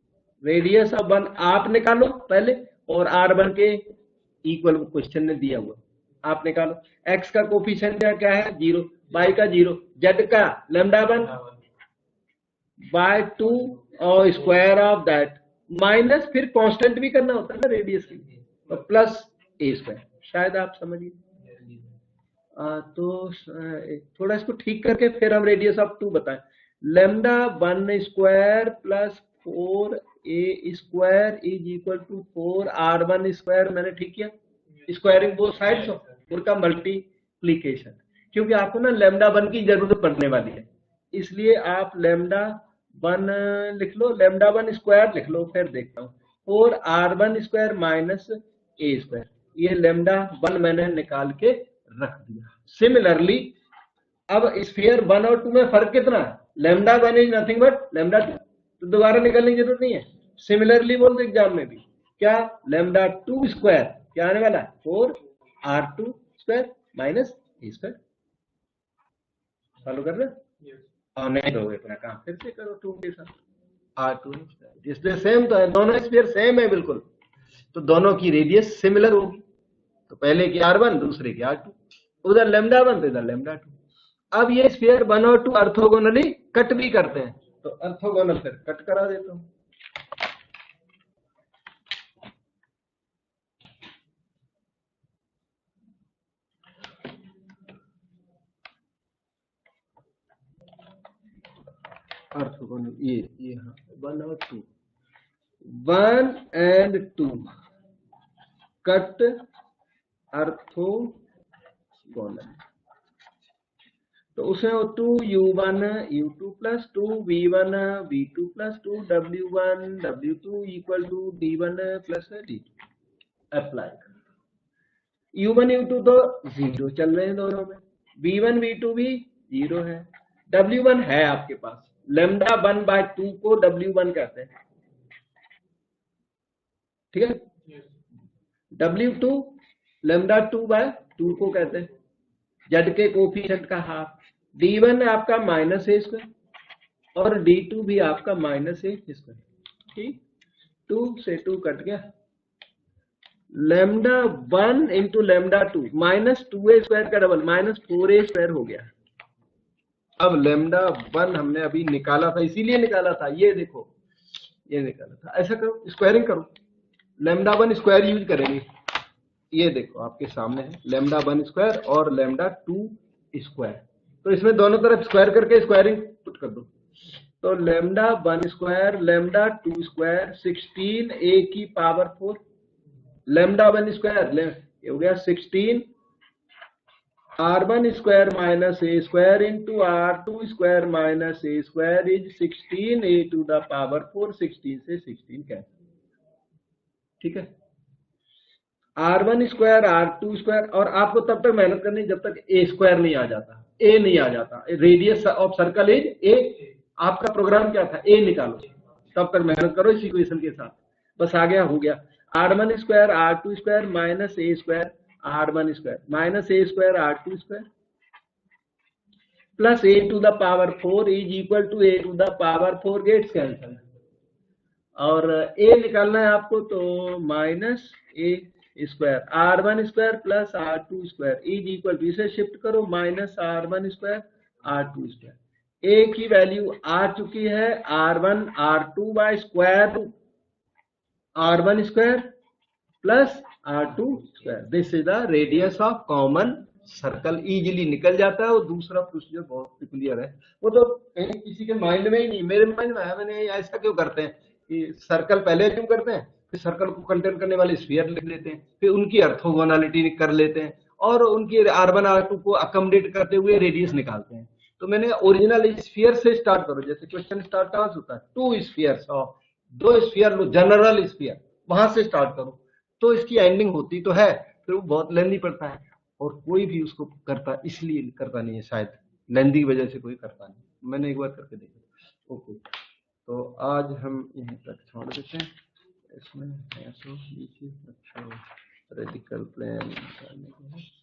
रेडियस ऑफ वन आप निकालो पहले, और r1 के इक्वल क्वेश्चन ने दिया हुआ, आप निकालो. x का कोफिशिएंट क्या है 0, y का 0, z का λ1 बाय 2 और स्क्वायर ऑफ दैट, माइनस फिर कांस्टेंट भी करना होता है ना रेडियस के लिए, तो प्लस a स्क्वायर. शायद आप समझिए. तो थोड़ा इसको ठीक करके फिर हम रेडियस ऑफ 2 बताएं. λ1 square plus 4a square is equal to 4r1 square. मैंने ठीक किया, स्क्वायरिंग बोथ साइड्स उनका मल्टीप्लीकेशन, क्योंकि आपको ना λ1 की जरूरत पड़ने वाली है, इसलिए आप λ1 लिख लो, λ1 स्क्वायर लिख लो. फिर देखता हूँ 4r1 square minus a square, ये λ1 मैंने निकाल के रख दिया. सिमिलरली अब स्फीयर 1 और 2 में फर्क कितना है, λ1 इज नथिंग बट λ2, तो दोबारा निकालने की जरूरत नहीं है. सिमिलरली बोल दो एग्जाम में भी, क्या λ2 स्क्वायर क्या आने वाला है 4r2 square minus a square. Follow कर रहे और नहीं दोगे अपना काम फिर से करो 2 के साथ r2 स्क्वायर, इसलिए सेम तो है, दोनों स्फीयर सेम है बिल्कुल, तो दोनों की रेडियस सिमिलर होगी. तो पहले की r1 दूसरे की r2, उधर λ1 तो इधर λ2. अब ये स्फीयर 1 और 2 ऑर्थोगोनली कट भी करते हैं, तो ऑर्थोगोनल फिर कट करा देता हूं. ऑर्थोगोनल ये हाँ 1 और 2, 1 एंड 2 कट ऑर्थोगोनल. तो उसमें 2u1 u2 plus 2v1 v2 plus 2w1 w2 equal to d1 plus d2 apply कर. u1 u2 तो 0 चल रहे हैं दोनों में, v1 v2 भी 0 है, w1 है आपके पास, λ1 बाय 2 को w1 कहते हैं, ठीक है. w2 λ2 बाय 2 को कहते हैं, z के कोफिशिएंट का हाफ. d1 आपका माइनस a स्क्वायर और d2 भी आपका माइनस a स्क्वायर. ठीक, 2 से 2 कट गया, λ1 इंटू λ2 माइनस 2a स्क्वायर का डबल माइनस 4a स्क्वायर हो गया. अब λ1 हमने अभी निकाला था, इसीलिए निकाला था, ये देखो ये निकाला था. ऐसा करो, स्क्वायरिंग करो, λ1 स्क्वायर यूज करेंगे. ये देखो आपके सामने है λ1 स्क्वायर और λ2 स्क्वायर, तो इसमें दोनों तरफ स्क्वायर करके स्क्वायरिंग पुट कर दो. तो λ1 स्क्वायर λ2 स्क्वायर 16a की पावर 4, λ1 स्क्वायर ये हो गया 16 r1 square minus a square into r2 square minus a square is 16a to the power 4. 16 से 16 कैंसिल, ठीक है. r1 स्क्वायर r2 स्क्वायर, और आपको तब तक मेहनत करनी जब तक a स्क्वायर नहीं आ जाता, a नहीं आ जाता. Radius of circle is a, आपका प्रोग्राम क्या था, a निकालो, तब तक मेहनत करो इस इक्वेशन के साथ. बस आ गया, हो गया. r1 square r2 square minus a square r1 square minus a square r2 square plus a to the power 4 is equal to a to the power 4, gets cancel, और a निकालना है आपको, तो minus a square r1 square plus r2 square is equal to, इसे shift करो, minus r1 square r2 square. a की value आ चुकी है r1 r2 by square root r1 square plus r2 square. This is the radius of common circle. Easily निकल जाता है. और दूसरा प्रोसीजर बहुत क्लियर है, वो तो कहीं किसी के माइंड में ही नहीं, मेरे माइंड में है. मैंने ऐसा क्यों करते हैं कि सर्कल पहले क्यों करते हैं, फिर सर्कल को कंटेन करने वाले स्फीयर लिख लेते हैं, फिर उनकी ऑर्थोगोनैलिटी कर लेते हैं, और उनकी r1 r2 को अकोमोडेट करते हुए रेडियस निकालते हैं. तो मैंने ओरिजिनल स्फीयर से स्टार्ट करो, जैसे क्वेश्चन स्टार्ट कहाँ से होता है, 2 स्फीयर्स ऑफ दो स्फीयर लो, जनरल स्फीयर, वहां से स्टार्ट करो, तो इसकी एंडिंग होती तो है, फिर वो बहुत लेंदी पड़ता है, और कोई भी उसको करता इसलिए करता नहीं है, शायद लेंदी की वजह से कोई करता नहीं। मैंने एक बार करके देखा। ओके, तो आज हम यहीं तक छोड़ देते हैं। इसमें ऐसो नीचे अच्छा रेडिकल प्लेन करने के लिए